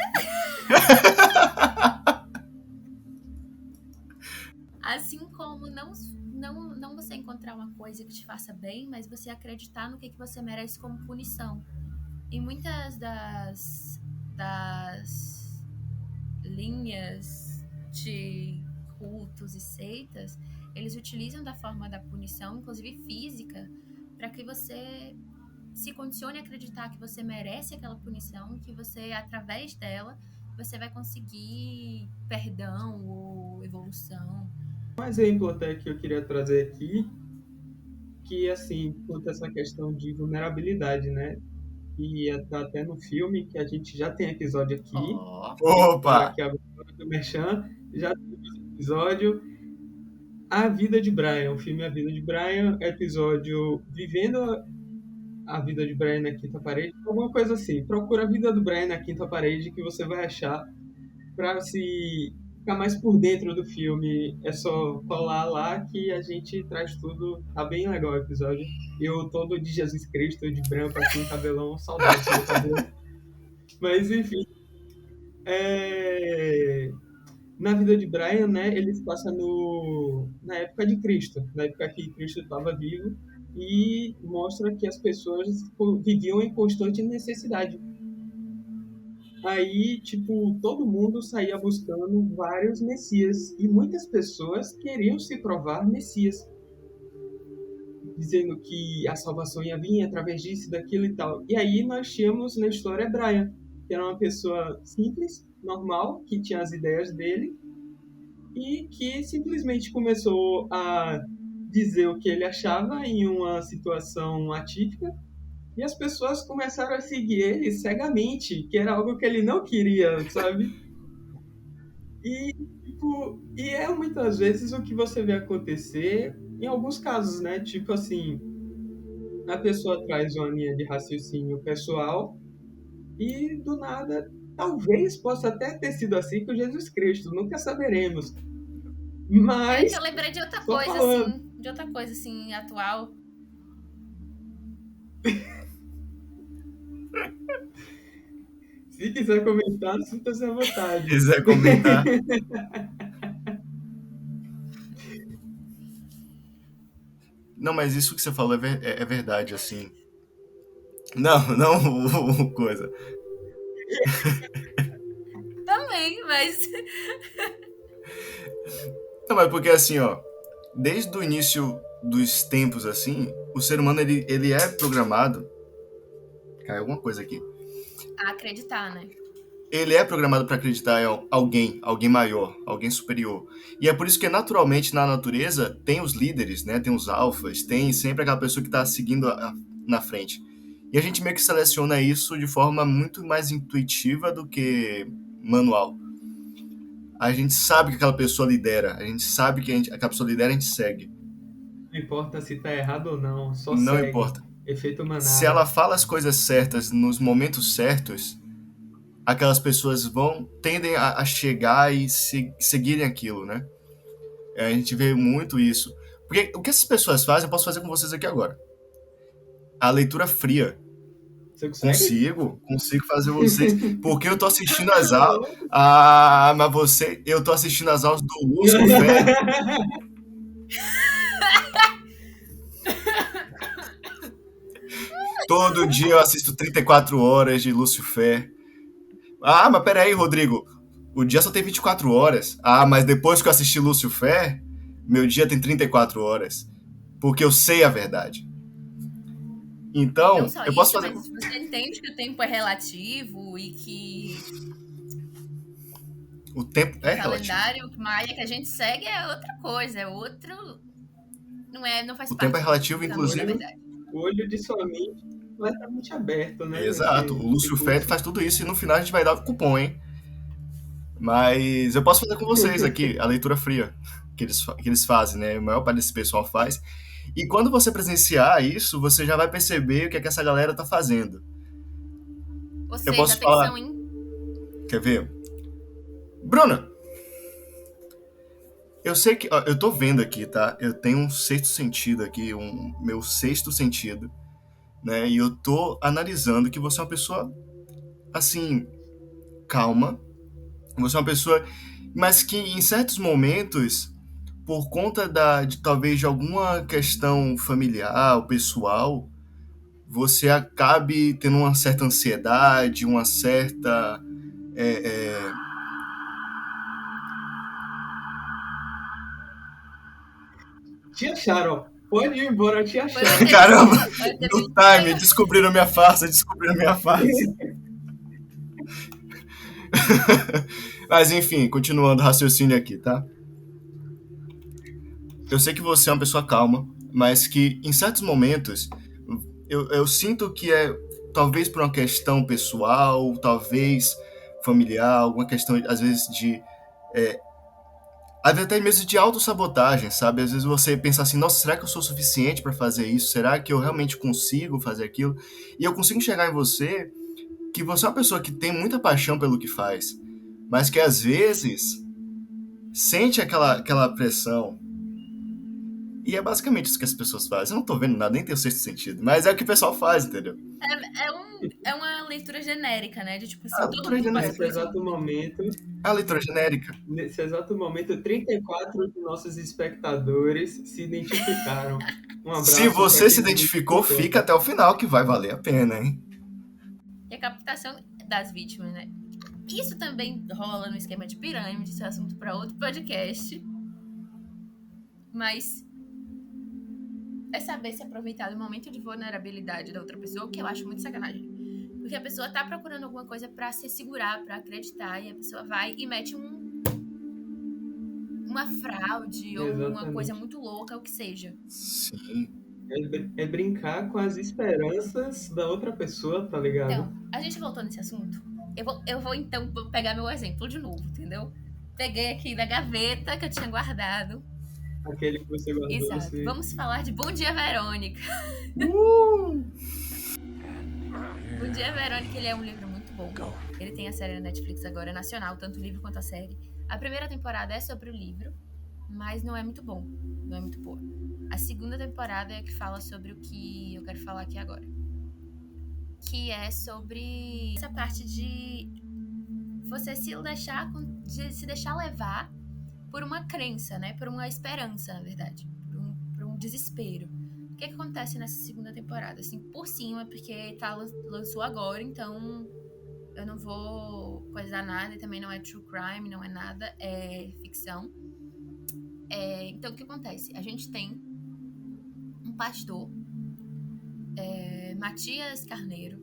Assim como não você encontrar uma coisa que te faça bem, mas você acreditar no que você merece como punição. E muitas das linhas de cultos e seitas, eles utilizam da forma da punição, inclusive física, para que você se condicione a acreditar que você merece aquela punição, que você, através dela, você vai conseguir perdão ou evolução. Um exemplo até que eu queria trazer aqui, que, assim, quanto a essa questão de vulnerabilidade, né? E tá até no filme, que a gente já tem episódio aqui. Opa! Aqui agora do Merchan, já temos episódio A Vida de Brian, o filme A Vida de Brian, episódio Vivendo a Vida de Brian na Quinta Parede, alguma coisa assim. Procura A Vida do Brian na Quinta Parede que você vai achar. Para se ficar mais por dentro do filme, é só colar lá que a gente traz tudo. Tá bem legal o episódio. Eu todo de Jesus Cristo, de branco, assim, cabelão, saudade do meu cabelo. Mas, enfim. Na Vida de Brian, né, ele se passa na época de Cristo, na época que Cristo estava vivo, e mostra que as pessoas viviam em constante necessidade. Aí, tipo, todo mundo saía buscando vários messias, e muitas pessoas queriam se provar messias, dizendo que a salvação ia vir através disso, daquilo e tal. E aí nós tínhamos na história Brian, que era uma pessoa simples, normal, que tinha as ideias dele, e que simplesmente começou a dizer o que ele achava em uma situação atípica, e as pessoas começaram a seguir ele cegamente, que era algo que ele não queria, sabe? E, tipo, é muitas vezes o que você vê acontecer em alguns casos, né? Tipo assim, a pessoa traz uma linha de raciocínio pessoal e, do nada, talvez possa até ter sido assim com Jesus Cristo, nunca saberemos. Mas... Eu lembrei de outra coisa, assim, atual. Se quiser comentar, sinta-se à vontade. Se quiser comentar. Não, mas isso que você falou é verdade, assim. Não, coisa. Também, mas... Não, mas porque assim, ó, desde o início dos tempos, assim, o ser humano, ele é programado... Caiu alguma coisa aqui. A acreditar, né? ele é programado para acreditar em alguém maior, alguém superior. E é por isso que naturalmente na natureza tem os líderes, né? Tem os alfas, tem sempre aquela pessoa que está seguindo na frente. E a gente meio que seleciona isso de forma muito mais intuitiva do que manual. A gente sabe que aquela pessoa lidera, a gente sabe que aquela pessoa lidera, a gente segue. Não importa se tá errado ou não, só Não segue. importa. Efeito manada. Se ela fala as coisas certas nos momentos certos, aquelas pessoas tendem a chegar e seguirem aquilo, né? A gente vê muito isso. Porque o que essas pessoas fazem, eu posso fazer com vocês aqui agora. A leitura fria. Você consegue? Consigo fazer vocês. Porque eu tô assistindo as aulas. Mas eu tô assistindo as aulas do Lúcio Fé. Todo dia eu assisto 34 horas de Lúcio Fé. Mas peraí, Rodrigo. O dia só tem 24 horas. Mas depois que eu assisti Lúcio Fé, meu dia tem 34 horas. Porque eu sei a verdade. Então, Não só eu posso isso, fazer. mas você entende que o tempo é relativo e que O tempo é o relativo. calendário maia que a gente segue é outra coisa, é outro. Não faz O parte tempo é relativo, do inclusive. caminho da verdade. O olho de sua mente completamente aberto, né? Exato. O Lúcio nesse Fé curso. faz tudo isso e no final a gente vai dar o cupom, hein? Mas eu posso fazer com vocês aqui a leitura fria que eles fazem, né? A maior parte desse pessoal faz. E quando você presenciar isso, você já vai perceber o que é que essa galera tá fazendo. Ou seja, posso atenção, falar- hein? Quer ver? Bruna! Eu sei que... eu tô vendo aqui, tá? Eu tenho um sexto sentido aqui, meu sexto sentido, né? E eu tô analisando que você é uma pessoa, assim, calma. Você é uma pessoa... Mas que em certos momentos, por conta talvez de alguma questão familiar ou pessoal, você acabe tendo uma certa ansiedade, uma certa... Te acharam. Pode ir embora, te Foi acharam. muito Caramba, Vai ter no time, descobriram minha farsa. Mas enfim, continuando o raciocínio aqui, tá? Eu sei que você é uma pessoa calma, mas que em certos momentos eu sinto que é talvez por uma questão pessoal, talvez familiar, alguma questão às vezes de até mesmo de autossabotagem, sabe? Às vezes você pensa assim, nossa, será que eu sou suficiente para fazer isso? Será que eu realmente consigo fazer aquilo? E eu consigo enxergar em você que você é uma pessoa que tem muita paixão pelo que faz, mas que às vezes sente aquela pressão. E é basicamente isso que as pessoas fazem. Eu não tô vendo nada, nem tem o sexto sentido, mas é o que o pessoal faz, entendeu? É uma leitura genérica, né? De tipo assim, todo leitura mundo passa Nesse por isso. exato momento, É a leitura genérica. 34 de nossos espectadores se identificaram. Um abraço. Se você pra se quem identificou, fica até o final, que vai valer a pena, hein? E a captação das vítimas, né? Isso também rola no esquema de pirâmide, isso é assunto para outro podcast. Mas é saber se aproveitar do momento de vulnerabilidade da outra pessoa, o que eu acho muito sacanagem. Porque a pessoa tá procurando alguma coisa pra se segurar, pra acreditar, e a pessoa vai e mete uma fraude ou uma Exatamente. coisa muito louca, o que seja. Sim. É brincar com as esperanças da outra pessoa, tá ligado? Então, a gente voltou nesse assunto. Eu vou então pegar meu exemplo de novo, entendeu? Peguei aqui da gaveta que eu tinha guardado. Aquele que você guardou. Exato. Assim. Vamos falar de Bom Dia, Verônica. Bom Dia, Verônica, ele é um livro muito bom. Ele tem a série na Netflix agora, nacional, tanto o livro quanto a série. A primeira temporada é sobre o livro, mas não é muito bom, não é muito boa. A segunda temporada é a que fala sobre o que eu quero falar aqui agora. Que é sobre essa parte de você se deixar levar por uma crença, né? Por uma esperança, na verdade. Por um desespero. O que acontece nessa segunda temporada? Assim, por cima, porque lançou agora, então eu não vou coisar nada, e também não é true crime, não é nada, é ficção. Então, o que acontece? A gente tem um pastor, Matias Carneiro,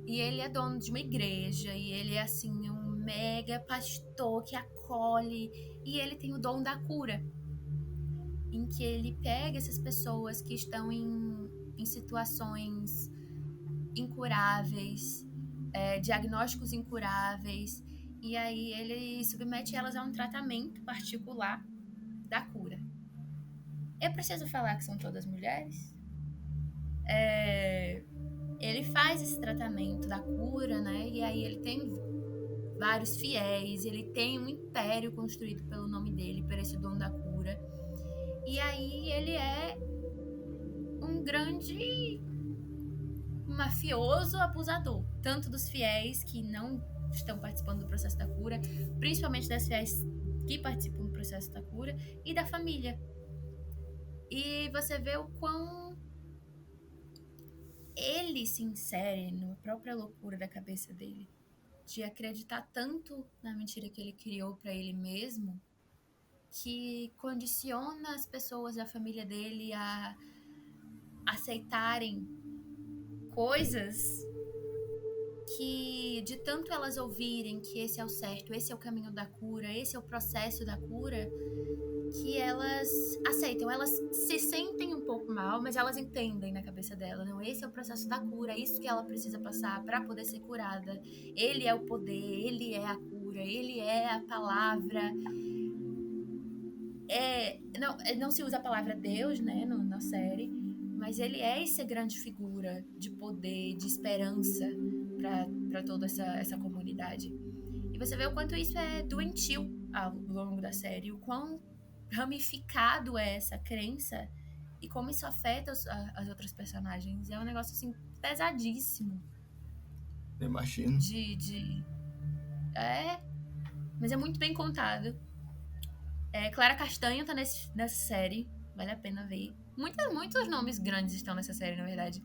e ele é dono de uma igreja, e ele é, assim, um mega pastor que acolhe, e ele tem o dom da cura, em que ele pega essas pessoas que estão em situações incuráveis, diagnósticos incuráveis, e aí ele submete elas a um tratamento particular da cura. Eu preciso falar que são todas mulheres? Ele faz esse tratamento da cura, né? E aí ele tem vários fiéis, ele tem um império construído pelo nome dele, por esse dom da cura. E aí ele é um grande mafioso abusador, tanto dos fiéis que não estão participando do processo da cura, principalmente das fiéis que participam do processo da cura, e da família. E você vê o quão ele se insere na própria loucura da cabeça dele, de acreditar tanto na mentira que ele criou para ele mesmo, que condiciona as pessoas da família dele a aceitarem coisas que, de tanto elas ouvirem que esse é o certo, esse é o caminho da cura, esse é o processo da cura, que elas aceitam. Elas se sentem um pouco mal, mas elas entendem na cabeça dela, não, esse é o processo da cura, é isso que ela precisa passar para poder ser curada. Ele é o poder, ele é a cura, ele é a palavra. Não se usa a palavra Deus, né, na série, mas ele é essa grande figura de poder, de esperança para toda essa comunidade. E você vê o quanto isso é doentio ao longo da série, o quão ramificado é essa crença e como isso afeta as outras personagens. É um negócio, assim, pesadíssimo. Imagino. Mas é muito bem contado. Clara Castanho tá nessa série, vale a pena ver. Muitos nomes grandes estão nessa série, na verdade,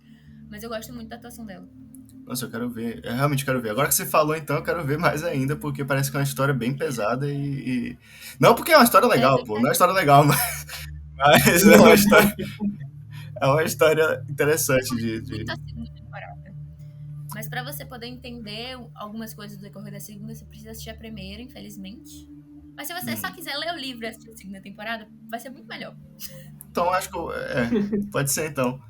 mas eu gosto muito da atuação dela. Nossa, eu quero ver, eu realmente quero ver. Agora que você falou, então, eu quero ver mais ainda, porque parece que é uma história bem pesada e... Não porque é uma história legal, pô, não é uma história legal, mas é uma história interessante de... Da segunda temporada. Mas pra você poder entender algumas coisas do decorrer da segunda, você precisa assistir a primeira, infelizmente. Mas se você só quiser ler o livro e assistir a segunda temporada, vai ser muito melhor. Então, acho que... pode ser, então.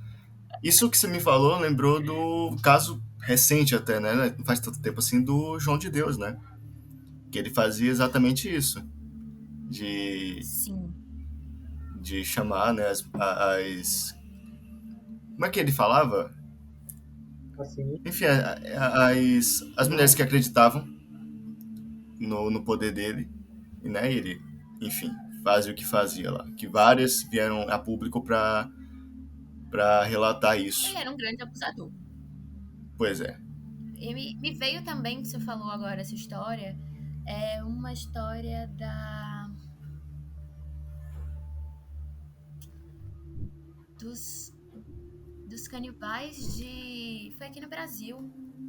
Isso que você me falou lembrou do caso recente até, né? Não faz tanto tempo assim, do João de Deus, né? Que ele fazia exatamente isso. Sim. De chamar, né, como é que ele falava? Assim. Enfim, as mulheres que acreditavam no poder dele, né? Ele, enfim, fazia o que fazia lá. Que várias vieram a público pra relatar isso. Ele era um grande abusador. Pois é. E me veio também, que você falou agora, essa história, é uma história dos canibais foi aqui no Brasil.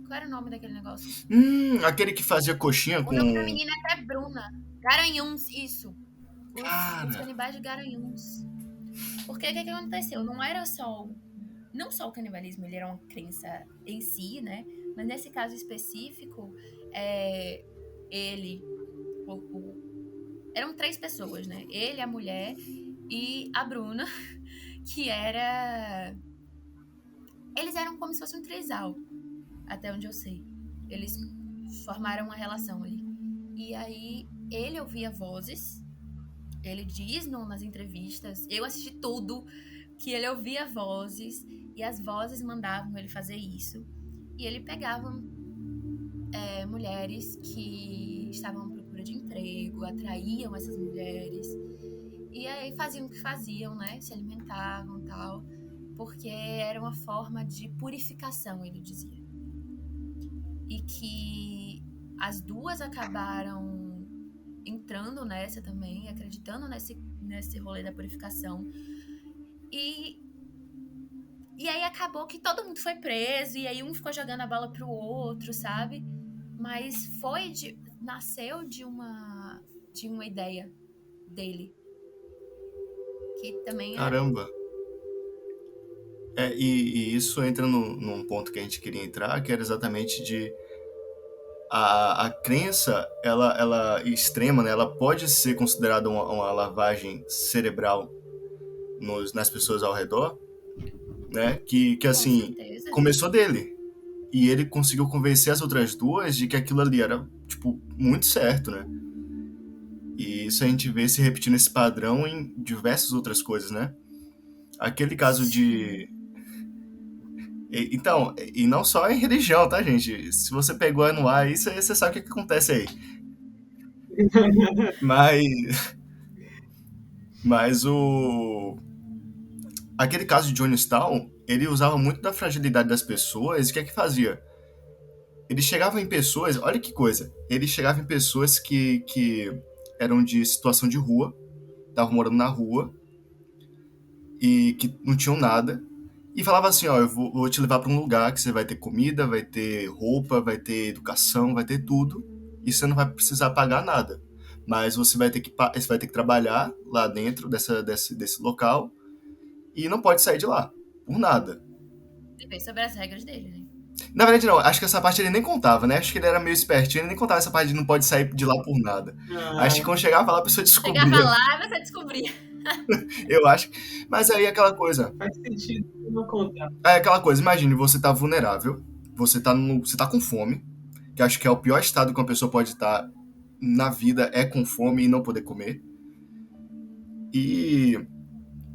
Qual era o nome daquele negócio? Aquele que fazia coxinha com... O nome da menina é até Bruna. Garanhuns, isso. Os canibais de Garanhuns. Porque o que aconteceu? Não só o canibalismo, ele era uma crença em si, né? Mas nesse caso específico, eram 3 pessoas, né? Ele, a mulher e a Bruna, que eles eram como se fosse um trisal, até onde eu sei. Eles formaram uma relação ali. E aí, ele ouvia vozes, ele diz nas entrevistas, eu assisti tudo, que ele ouvia vozes, e as vozes mandavam ele fazer isso. E ele pegava mulheres que estavam à procura de emprego, atraíam essas mulheres, e aí faziam o que faziam, né? Se alimentavam e tal, porque era uma forma de purificação, ele dizia. E que as duas acabaram entrando nessa também, acreditando nesse rolê da purificação. E aí acabou que todo mundo foi preso, e aí um ficou jogando a bola pro outro, sabe? Mas nasceu de uma ideia dele. Que também Caramba! E isso entra num ponto que a gente queria entrar, que era exatamente a crença, ela extrema, né? Ela pode ser considerada uma lavagem cerebral nas pessoas ao redor, né? Que Com assim, certeza. começou dele. E ele conseguiu convencer as outras duas de que aquilo ali era, tipo, muito certo, né? E isso a gente vê se repetindo esse padrão em diversas outras coisas, né? Aquele caso de... Então, e não só em religião, tá, gente? Se você pegou no ar, isso aí você sabe o que acontece aí. Mas aquele caso de Jonestown, ele usava muito da fragilidade das pessoas, e o que é que fazia? Ele chegava em pessoas, olha que coisa, ele chegava em pessoas que eram de situação de rua, estavam morando na rua, e que não tinham nada, e falava assim, ó, eu vou te levar para um lugar que você vai ter comida, vai ter roupa, vai ter educação, vai ter tudo, e você não vai precisar pagar nada. Mas você vai ter que trabalhar lá dentro desse local, e não pode sair de lá, por nada. E bem sobre as regras dele, né? Na verdade, não, acho que essa parte ele nem contava, né? Acho que ele era meio espertinho, ele nem contava essa parte de não pode sair de lá por nada. Acho que quando chegava lá, a pessoa descobria. Chegava lá e você descobria. Eu acho. Mas aí é aquela coisa. Faz sentido não contar. É aquela coisa, imagine, você tá vulnerável, você tá com fome, que acho que é o pior estado que uma pessoa pode estar na vida, é com fome e não poder comer. E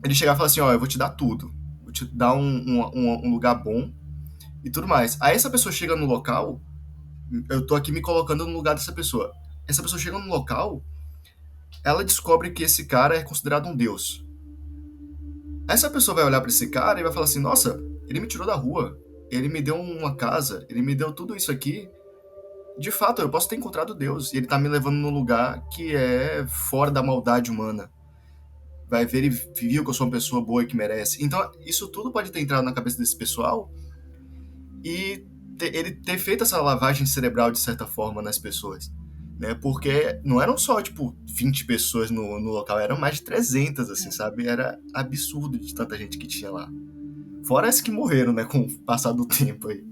ele chegava e falava assim, ó, eu vou te dar tudo. Vou te dar um lugar bom e tudo mais. Aí essa pessoa chega no local, eu tô aqui me colocando no lugar dessa pessoa. Essa pessoa chega no local, ela descobre que esse cara é considerado um deus. Essa pessoa vai olhar pra esse cara e vai falar assim, nossa, ele me tirou da rua, ele me deu uma casa, ele me deu tudo isso aqui. De fato, eu posso ter encontrado Deus, e ele tá me levando num lugar que é fora da maldade humana. Vai ver e viu que eu sou uma pessoa boa e que merece. Então, isso tudo pode ter entrado na cabeça desse pessoal e ele ter feito essa lavagem cerebral de certa forma nas pessoas, né? Porque não eram só, tipo, 20 pessoas no local, eram mais de 300, assim, sabe? Era absurdo de tanta gente que tinha lá. Fora as que morreram, né, com o passar do tempo aí.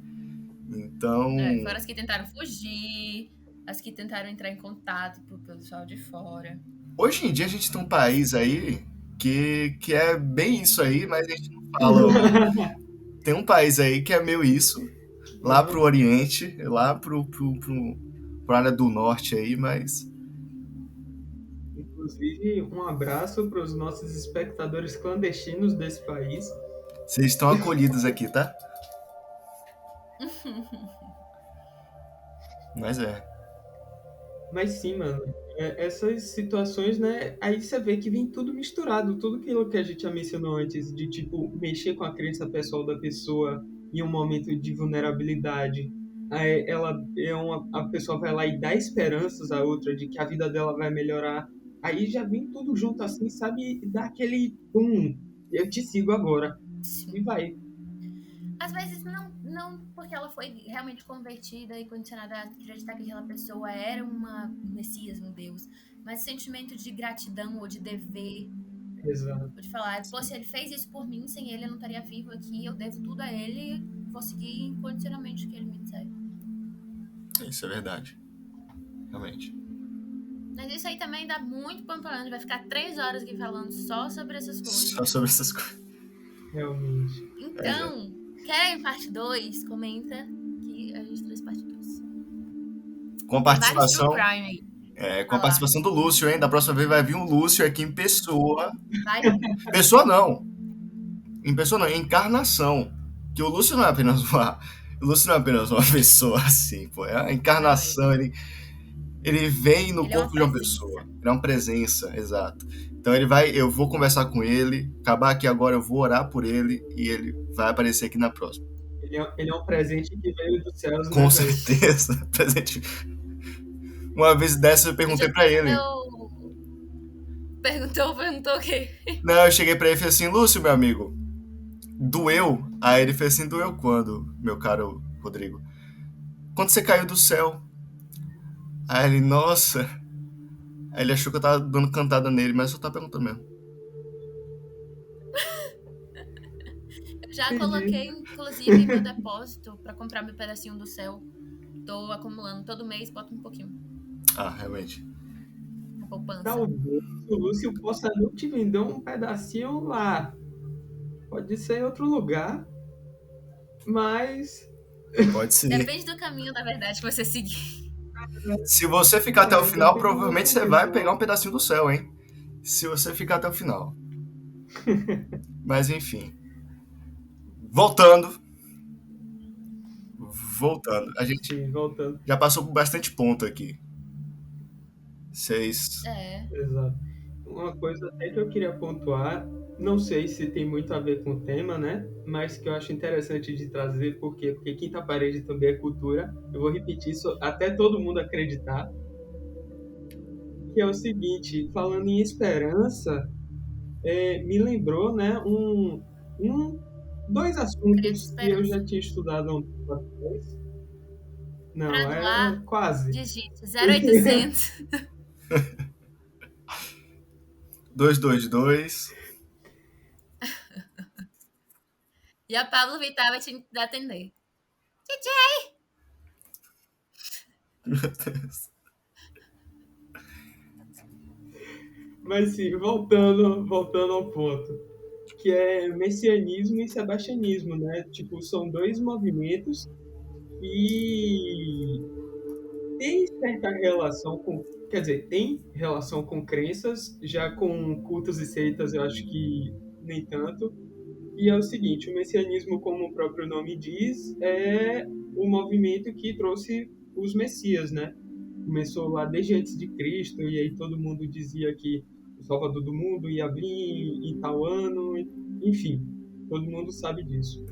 Então... fora as que tentaram fugir, as que tentaram entrar em contato com o pessoal de fora. Hoje em dia a gente tem um país aí que é bem isso aí, mas a gente não fala. Tem um país aí que é meio isso, lá pro Oriente, lá pro área do Norte aí, mas... Inclusive, um abraço para os nossos espectadores clandestinos desse país. Vocês estão acolhidos aqui, tá? Mas é. Mas sim, mano, essas situações, né, aí você vê que vem tudo misturado, tudo aquilo que a gente já mencionou antes, de, tipo, mexer com a crença pessoal da pessoa em um momento de vulnerabilidade. Aí a pessoa vai lá e dá esperanças à outra de que a vida dela vai melhorar. Aí já vem tudo junto assim, sabe? E dá aquele eu te sigo agora. E vai. Às vezes não porque ela foi realmente convertida e condicionada a acreditar que aquela pessoa era um Messias, um Deus, mas sentimento de gratidão ou de dever. Exato. Ou de falar, pô, se ele fez isso por mim, sem ele eu não estaria vivo aqui, eu devo tudo a ele, vou seguir incondicionalmente o que ele me disser. Isso é verdade. Realmente. Mas isso aí também dá muito pano pra manga, vai ficar 3 horas aqui falando só sobre essas coisas. Só sobre essas coisas. Realmente. Então, querem parte 2? Comenta que a gente traz parte 2. Com a participação... Aí. Com a participação do Lúcio, hein? Da próxima vez vai vir um Lúcio aqui em pessoa. Vai. Pessoa não. Em pessoa não, em encarnação. Que o Lúcio não é apenas uma pessoa assim, pô. É a encarnação, ele vem no corpo de uma pessoa. Ele é uma presença, exato. Então eu vou conversar com ele, acabar aqui agora, eu vou orar por ele e ele vai aparecer aqui na próxima. Ele é um presente que veio dos céus, Com certeza. Presente. Uma vez dessa eu perguntei pra ele. Perguntou o quê? Não, eu cheguei pra ele e falei assim, Lúcio, meu amigo, doeu? Aí ele fez assim, doeu quando, meu caro Rodrigo? Quando você caiu do céu. Aí ele, nossa. Aí ele achou que eu tava dando cantada nele, mas eu só tava perguntando mesmo. Eu já coloquei, inclusive, meu depósito pra comprar meu pedacinho do céu. tô acumulando todo mês, boto um pouquinho Ah, realmente. na poupança. Talvez o Lúcio possa não te vender um pedacinho lá. Pode ser em outro lugar, mas Pode ser. Depende do caminho, na verdade, que você seguir. Se você ficar até o final, depende do provavelmente você caminho, vai né? pegar um pedacinho do céu, hein? Se você ficar até o final. Mas enfim. Voltando. A gente Sim, voltando. já passou por bastante ponto aqui. Vocês. Exato. Uma coisa até que eu queria pontuar, não sei se tem muito a ver com o tema, né? Mas que eu acho interessante de trazer, por quê? Porque quinta parede também é cultura. Eu vou repetir isso até todo mundo acreditar. Que é o seguinte, falando em esperança, me lembrou, né, dois assuntos que eu já tinha estudado há um tempo atrás. Não, Pra doar, quase. digite 0800. 222. E a Pablo Vittar vai te atender. Meu Deus. Mas sim, voltando ao ponto, que é messianismo e sebastianismo, né? Tipo, são dois movimentos e tem certa relação com, quer dizer, tem relação com crenças, já com cultos e seitas eu acho que nem tanto. E é o seguinte, o messianismo, como o próprio nome diz, é o movimento que trouxe os messias, né? Começou lá desde antes de Cristo, e aí todo mundo dizia que o Salvador do mundo ia vir em tal ano, enfim, todo mundo sabe disso.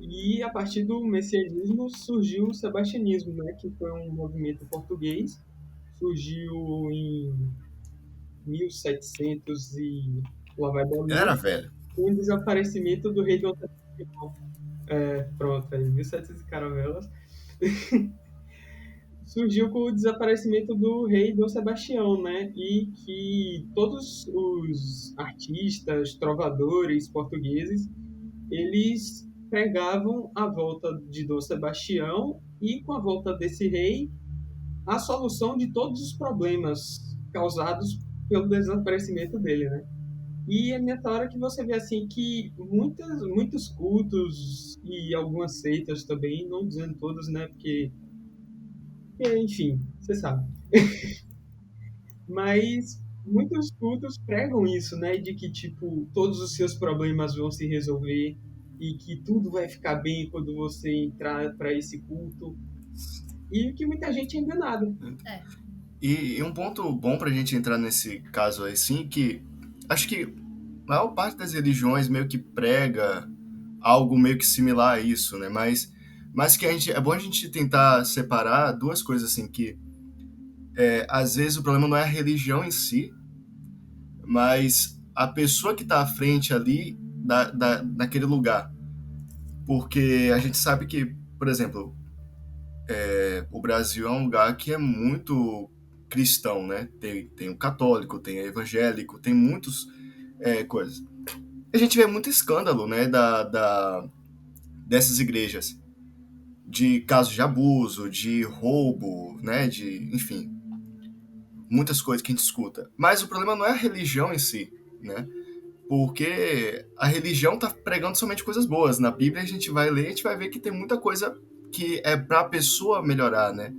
E a partir do messianismo surgiu o sebastianismo, né, que foi um movimento português, surgiu em 1700 e lá vai bolinha, Era velho. com o desaparecimento do rei Dom Sebastião. Pronto, aí 1700 caravelas. Surgiu com o desaparecimento do rei Dom Sebastião, né? E que todos os artistas, trovadores portugueses, eles pregavam a volta de Dom Sebastião e, com a volta desse rei, a solução de todos os problemas causados pelo desaparecimento dele, né? E é nessa hora que você vê assim que muitos cultos e algumas seitas também, não dizendo todas, né? Porque enfim, você sabe. Mas muitos cultos pregam isso, né? De que, tipo, todos os seus problemas vão se resolver e que tudo vai ficar bem quando você entrar para esse culto. E que muita gente é enganada. E um ponto bom pra gente entrar nesse caso assim, que acho que a maior parte das religiões meio que prega algo meio que similar a isso, né? Mas que é bom a gente tentar separar duas coisas assim, que às vezes o problema não é a religião em si, mas a pessoa que está à frente ali daquele lugar. Porque a gente sabe que, por exemplo, o Brasil é um lugar que é muito cristão, né? Tem o católico, tem o evangélico, tem muitas coisas. A gente vê muito escândalo, né, dessas igrejas, de casos de abuso, de roubo, né, enfim, muitas coisas que a gente escuta. Mas o problema não é a religião em si, né? Porque a religião tá pregando somente coisas boas. Na Bíblia a gente vai ler, a gente vai ver que tem muita coisa que é pra pessoa melhorar, né?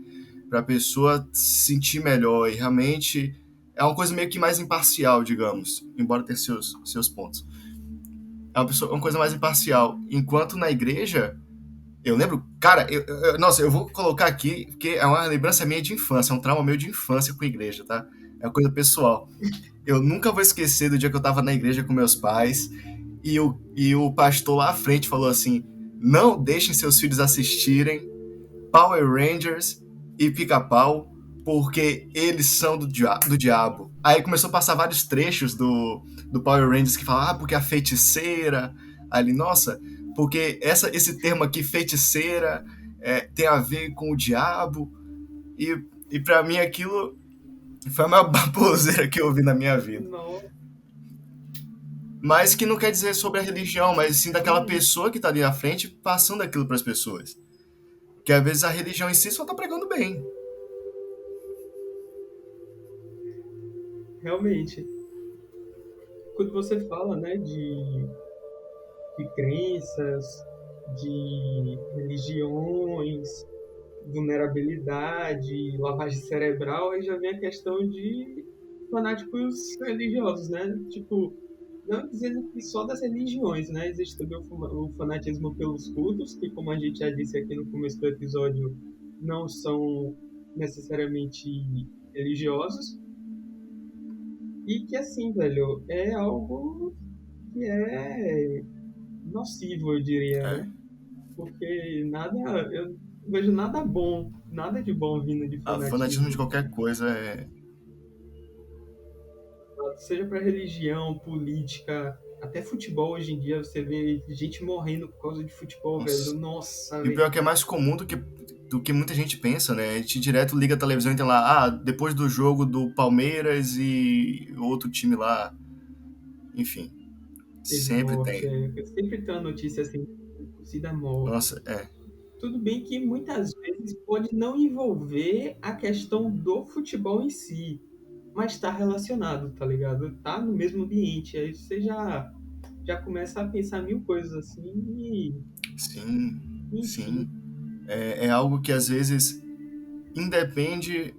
Pra pessoa se sentir melhor, e realmente é uma coisa meio que mais imparcial, digamos, embora tenha seus pontos. É uma coisa mais imparcial. Enquanto na igreja, eu lembro, cara, nossa, eu vou colocar aqui, porque é uma lembrança minha de infância, é um trauma meu de infância com a igreja, tá? É uma coisa pessoal. Eu nunca vou esquecer do dia que eu tava na igreja com meus pais e o pastor lá à frente falou assim: não deixem seus filhos assistirem Power Rangers e Pica-Pau, porque eles são do diabo. Aí começou a passar vários trechos do Power Rangers que falavam, porque a feiticeira. Ali, nossa, porque esse termo aqui, feiticeira, tem a ver com o diabo. E pra mim aquilo foi a maior baboseira que eu ouvi na minha vida. Não. Mas que não quer dizer sobre a religião, mas sim daquela pessoa que tá ali à frente passando aquilo pras pessoas. Que às vezes a religião em si só tá pregando bem. Realmente, quando você fala, né, de crenças, de religiões, vulnerabilidade, lavagem cerebral, aí já vem a questão de fanáticos religiosos, né? Tipo, não dizendo que só das religiões, né? Existe também o fanatismo pelos cultos, que, como a gente já disse aqui no começo do episódio, não são necessariamente religiosos. E que, assim, velho, é algo que é nocivo, eu diria, É. né? Porque eu não vejo nada bom, nada de bom vindo de A fanatismo de fanatismo. qualquer coisa é. Seja para religião, política, até futebol hoje em dia, você vê gente morrendo por causa de futebol, Nossa. velho. Nossa, E o velho. pior é que é mais comum do que muita gente pensa, né? A gente direto liga a televisão e tem lá, depois do jogo do Palmeiras e outro time lá. Enfim, Teve sempre morte. tem. Sempre tem uma notícia assim, torcida morte. Nossa, é. Tudo bem que muitas vezes pode não envolver a questão do futebol em si, mas está relacionado, tá ligado? Tá no mesmo ambiente. Aí você já começa a pensar mil coisas assim e, Sim, enfim. sim. É algo que às vezes independe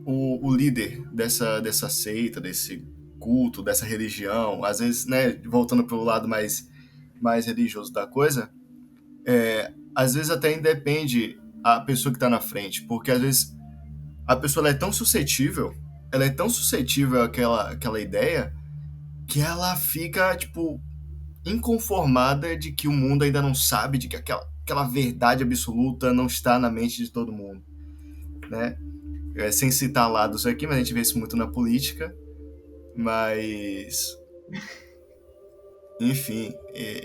o líder dessa seita, desse culto, dessa religião. Às vezes, né, voltando para o lado mais religioso da coisa, às vezes até independe a pessoa que está na frente, porque às vezes a pessoa ela é tão suscetível àquela ideia que ela fica, tipo, inconformada de que o mundo ainda não sabe, de que aquela verdade absoluta não está na mente de todo mundo, né? Sem citar lados aqui, mas a gente vê isso muito na política, mas... Enfim,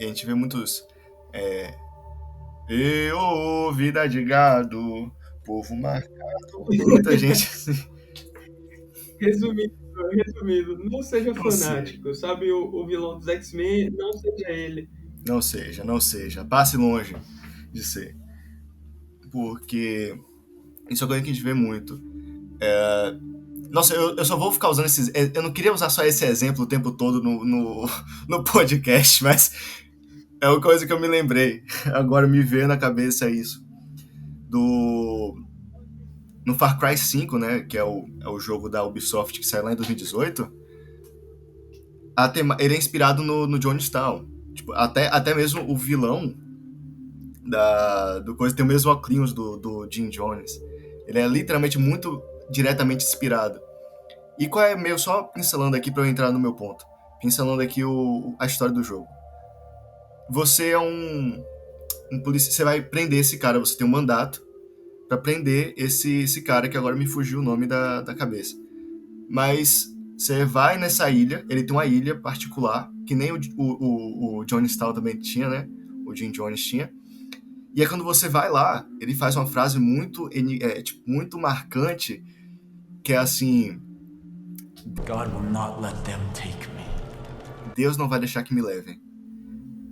a gente vê muitos... vida de gado, povo marcado, muita gente assim, Resumindo, não seja não sei. fanático, sabe? O vilão dos X-Men, não seja ele. Não seja, passe longe de ser. Porque isso é uma coisa que a gente vê muito. Nossa, eu só vou ficar usando esses. Eu não queria usar só esse exemplo o tempo todo no podcast, mas é uma coisa que eu me lembrei. Agora me veio na cabeça isso. No Far Cry 5, né? Que é o jogo da Ubisoft que saiu lá em 2018. Ele é inspirado no Jonestown. Tipo, até mesmo o vilão do coisa tem o mesmo óculos do Jim Jones. Ele é literalmente muito diretamente inspirado. E qual é meio só pincelando aqui para eu entrar no meu ponto. Pincelando aqui a história do jogo. Você é um polícia, você vai prender esse cara, você tem um mandato para prender esse cara que agora me fugiu o nome da cabeça. Mas você vai nessa ilha, ele tem uma ilha particular, que nem o Johnny Stahl também tinha, né? O Jim Jones tinha. E aí quando você vai lá, ele faz uma frase muito marcante, que é assim: God will not let them take me. Deus não vai deixar que me levem.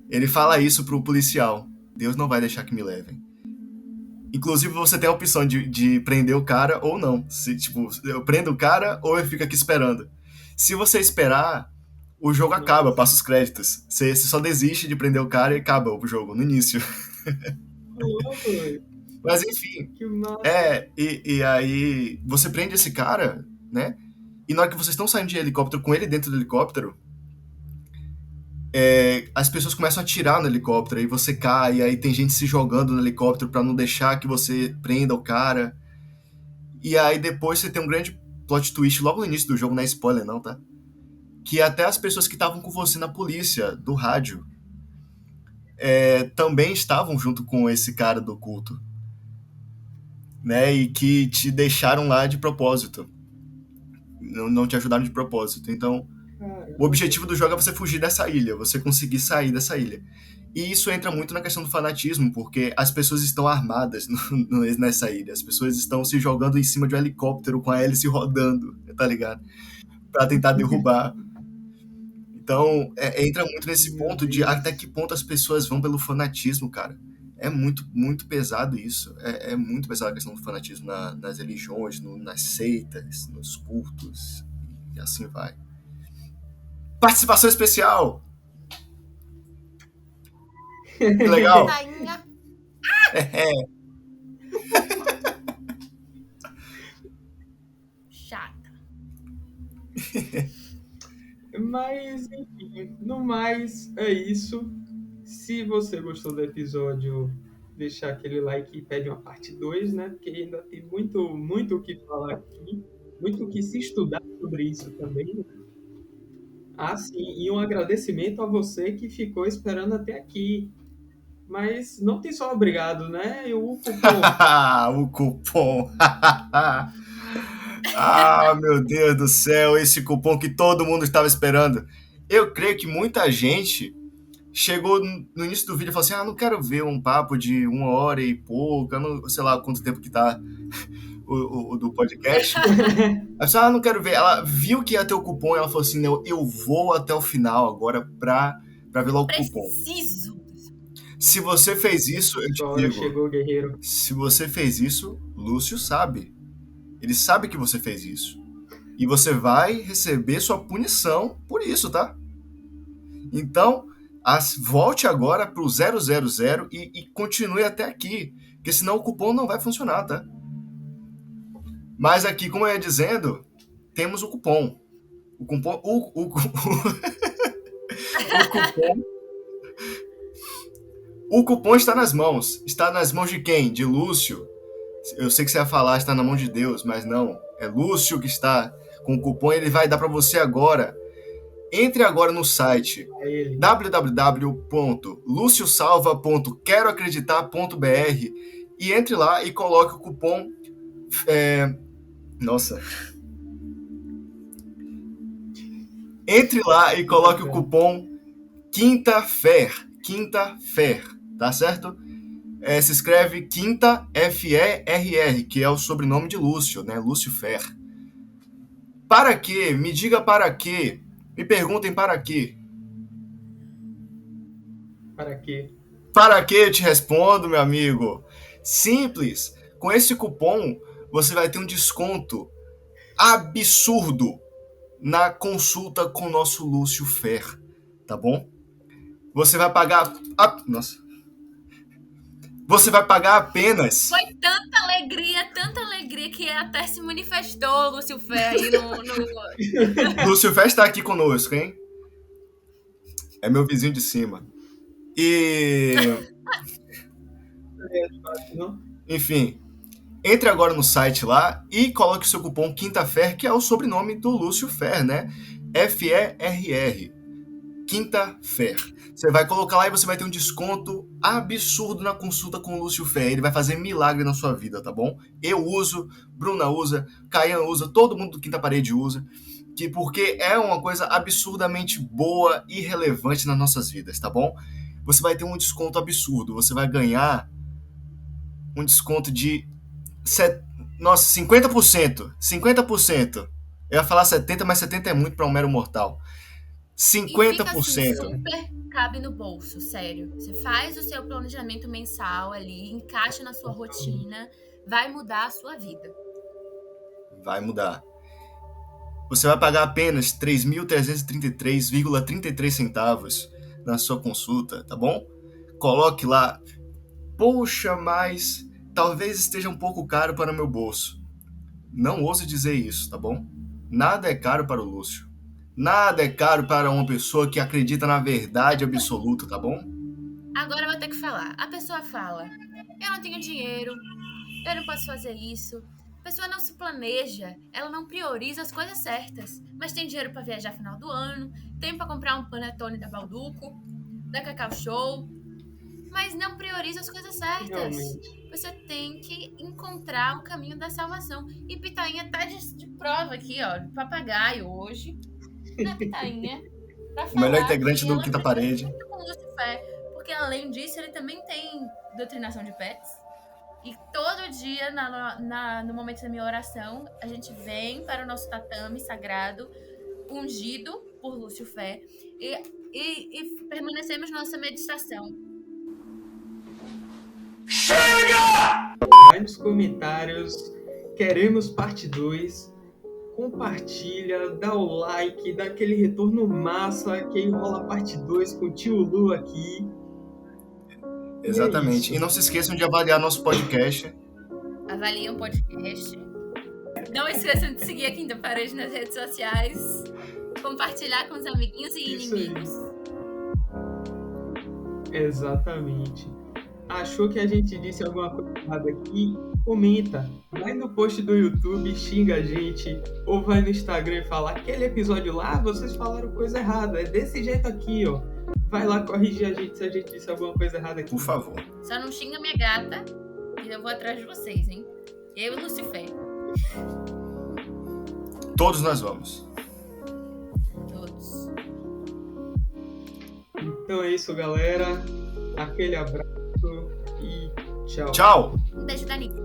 Ele fala isso pro policial: Deus não vai deixar que me levem. Inclusive você tem a opção de prender o cara ou não. Se, tipo, eu prendo o cara ou eu fico aqui esperando. Se você esperar, o jogo acaba, passa os créditos. Você só desiste de prender o cara e acaba o jogo no início. Louco, velho. Mas enfim, Que massa. e aí você prende esse cara, né? E na hora que vocês estão saindo de helicóptero com ele dentro do helicóptero, as pessoas começam a atirar no helicóptero, aí você cai, aí tem gente se jogando no helicóptero pra não deixar que você prenda o cara. E aí depois você tem um grande plot twist logo no início do jogo, não é spoiler não, tá? Que até as pessoas que estavam com você na polícia, do rádio, também estavam junto com esse cara do culto. Né? E que te deixaram lá de propósito. Não te ajudaram de propósito. Então, o objetivo do jogo é você fugir dessa ilha, você conseguir sair dessa ilha. E isso entra muito na questão do fanatismo, porque as pessoas estão armadas nessa ilha. As pessoas estão se jogando em cima de um helicóptero com a hélice rodando, tá ligado? Pra tentar derrubar. Então, entra muito nesse ponto de até que ponto as pessoas vão pelo fanatismo, cara. É muito, muito pesado isso. É muito pesado a questão do fanatismo nas religiões, nas seitas, nos cultos, e assim vai. Participação especial! Que legal! Tainha. Chata. Mas, enfim, no mais, é isso. Se você gostou do episódio, deixar aquele like e pede uma parte 2, né? Porque ainda tem muito, muito o que falar aqui, muito o que se estudar sobre isso também, né? Ah, sim, e um agradecimento a você que ficou esperando até aqui. Mas não tem só obrigado, né? E o cupom. O cupom! Ah, meu Deus do céu, esse cupom que todo mundo estava esperando. Eu creio que muita gente chegou no início do vídeo e falou assim: não quero ver um papo de 1 hora e pouco, eu não sei lá quanto tempo que tá o do podcast. Aí pessoa, não quero ver. Ela viu que ia ter o cupom e ela falou assim: não, eu vou até o final agora pra ver logo o cupom. Preciso. Se você fez isso, eu te Agora digo, chegou, guerreiro. se você fez isso, Lúcio sabe. Ele sabe que você fez isso. E você vai receber sua punição por isso, tá? Então, volte agora pro 000 e continue até aqui, porque senão o cupom não vai funcionar, tá? Mas aqui, como eu ia dizendo, temos o cupom. O cupom... o cupom... O cupom está nas mãos. Está nas mãos de quem? De Lúcio. Eu sei que você ia falar, está na mão de Deus, mas não. É Lúcio que está com o cupom e ele vai dar para você agora. Entre agora no site www.luciosalva.queroacreditar.br e entre lá e coloque o cupom... Nossa... Entre lá e coloque o cupom QUINTA-FER, tá certo? Se escreve Quinta F-E-R-R, que é o sobrenome de Lúcio, né? Lúcio Fer. Para quê? Me diga para quê. Me perguntem para quê. Para quê? Para quê? Eu te respondo, meu amigo. Simples. Com esse cupom, você vai ter um desconto absurdo na consulta com o nosso Lúcio Fer, tá bom? Você vai pagar... Nossa. Você vai pagar apenas... Foi tanta alegria que até se manifestou Lúcio Fer aí no... Lúcio Fer está aqui conosco, hein? É meu vizinho de cima. E... Enfim, entre agora no site lá e coloque o seu cupom QUINTAFER, que é o sobrenome do Lúcio Fer, né? F-E-R-R. QUINTAFER. Você vai colocar lá e você vai ter um desconto absurdo na consulta com o Lúcio Fer. Ele vai fazer milagre na sua vida, tá bom? Eu uso, Bruna usa, Caian usa, todo mundo do Quinta Parede usa, porque é uma coisa absurdamente boa e relevante nas nossas vidas, tá bom? Você vai ter um desconto absurdo, você vai ganhar um desconto de 50%. 50%. Eu ia falar 70%, mas 70% é muito para um mero mortal. 50%. E fica assim, super cabe no bolso, sério. Você faz o seu planejamento mensal ali, encaixa na sua rotina, vai mudar a sua vida. Vai mudar. Você vai pagar apenas 3.333,33 centavos na sua consulta, tá bom? Coloque lá. Poxa, mas talvez esteja um pouco caro para o meu bolso. Não ouse dizer isso, tá bom? Nada é caro para o Lúcio. Nada é caro para uma pessoa que acredita na verdade absoluta, tá bom? Agora eu vou ter que falar. A pessoa fala, eu não tenho dinheiro, eu não posso fazer isso. A pessoa não se planeja, ela não prioriza as coisas certas. Mas tem dinheiro para viajar no final do ano, tem para comprar um panetone da Balduco, da Cacau Show, mas não prioriza as coisas certas. Realmente. Você tem que encontrar o caminho da salvação. E Pitainha tá de prova aqui, ó, de papagaio hoje, na Pitainha, pra falar O melhor integrante que do ela Quinta aprendeu Parede. muito com o Lúcio Fer, porque além disso ele também tem doutrinação de pets. E todo dia, no momento da minha oração, a gente vem para o nosso tatame sagrado, ungido por Lúcio Fer, e permanecemos na nossa meditação. nos comentários. Queremos parte 2. Compartilha, dá o like, dá aquele retorno massa que rola parte 2 com o tio Lu aqui. Exatamente. E não se esqueçam de avaliar nosso podcast. Avaliem o podcast. Não esqueçam de seguir a Quinta Parede nas redes sociais. Compartilhar com os amiguinhos e inimigos. Exatamente. Achou que a gente disse alguma coisa errada aqui? Comenta. Vai no post do YouTube, xinga a gente. Ou vai no Instagram e fala: aquele episódio lá, vocês falaram coisa errada. É desse jeito aqui, ó. Vai lá corrigir a gente se a gente disse alguma coisa errada aqui. Por favor. Só não xinga minha gata, que eu vou atrás de vocês, hein? Eu e Lucifer. Todos nós vamos. Todos. Então é isso, galera. Aquele abraço e tchau. Tchau! Um beijo da Nick.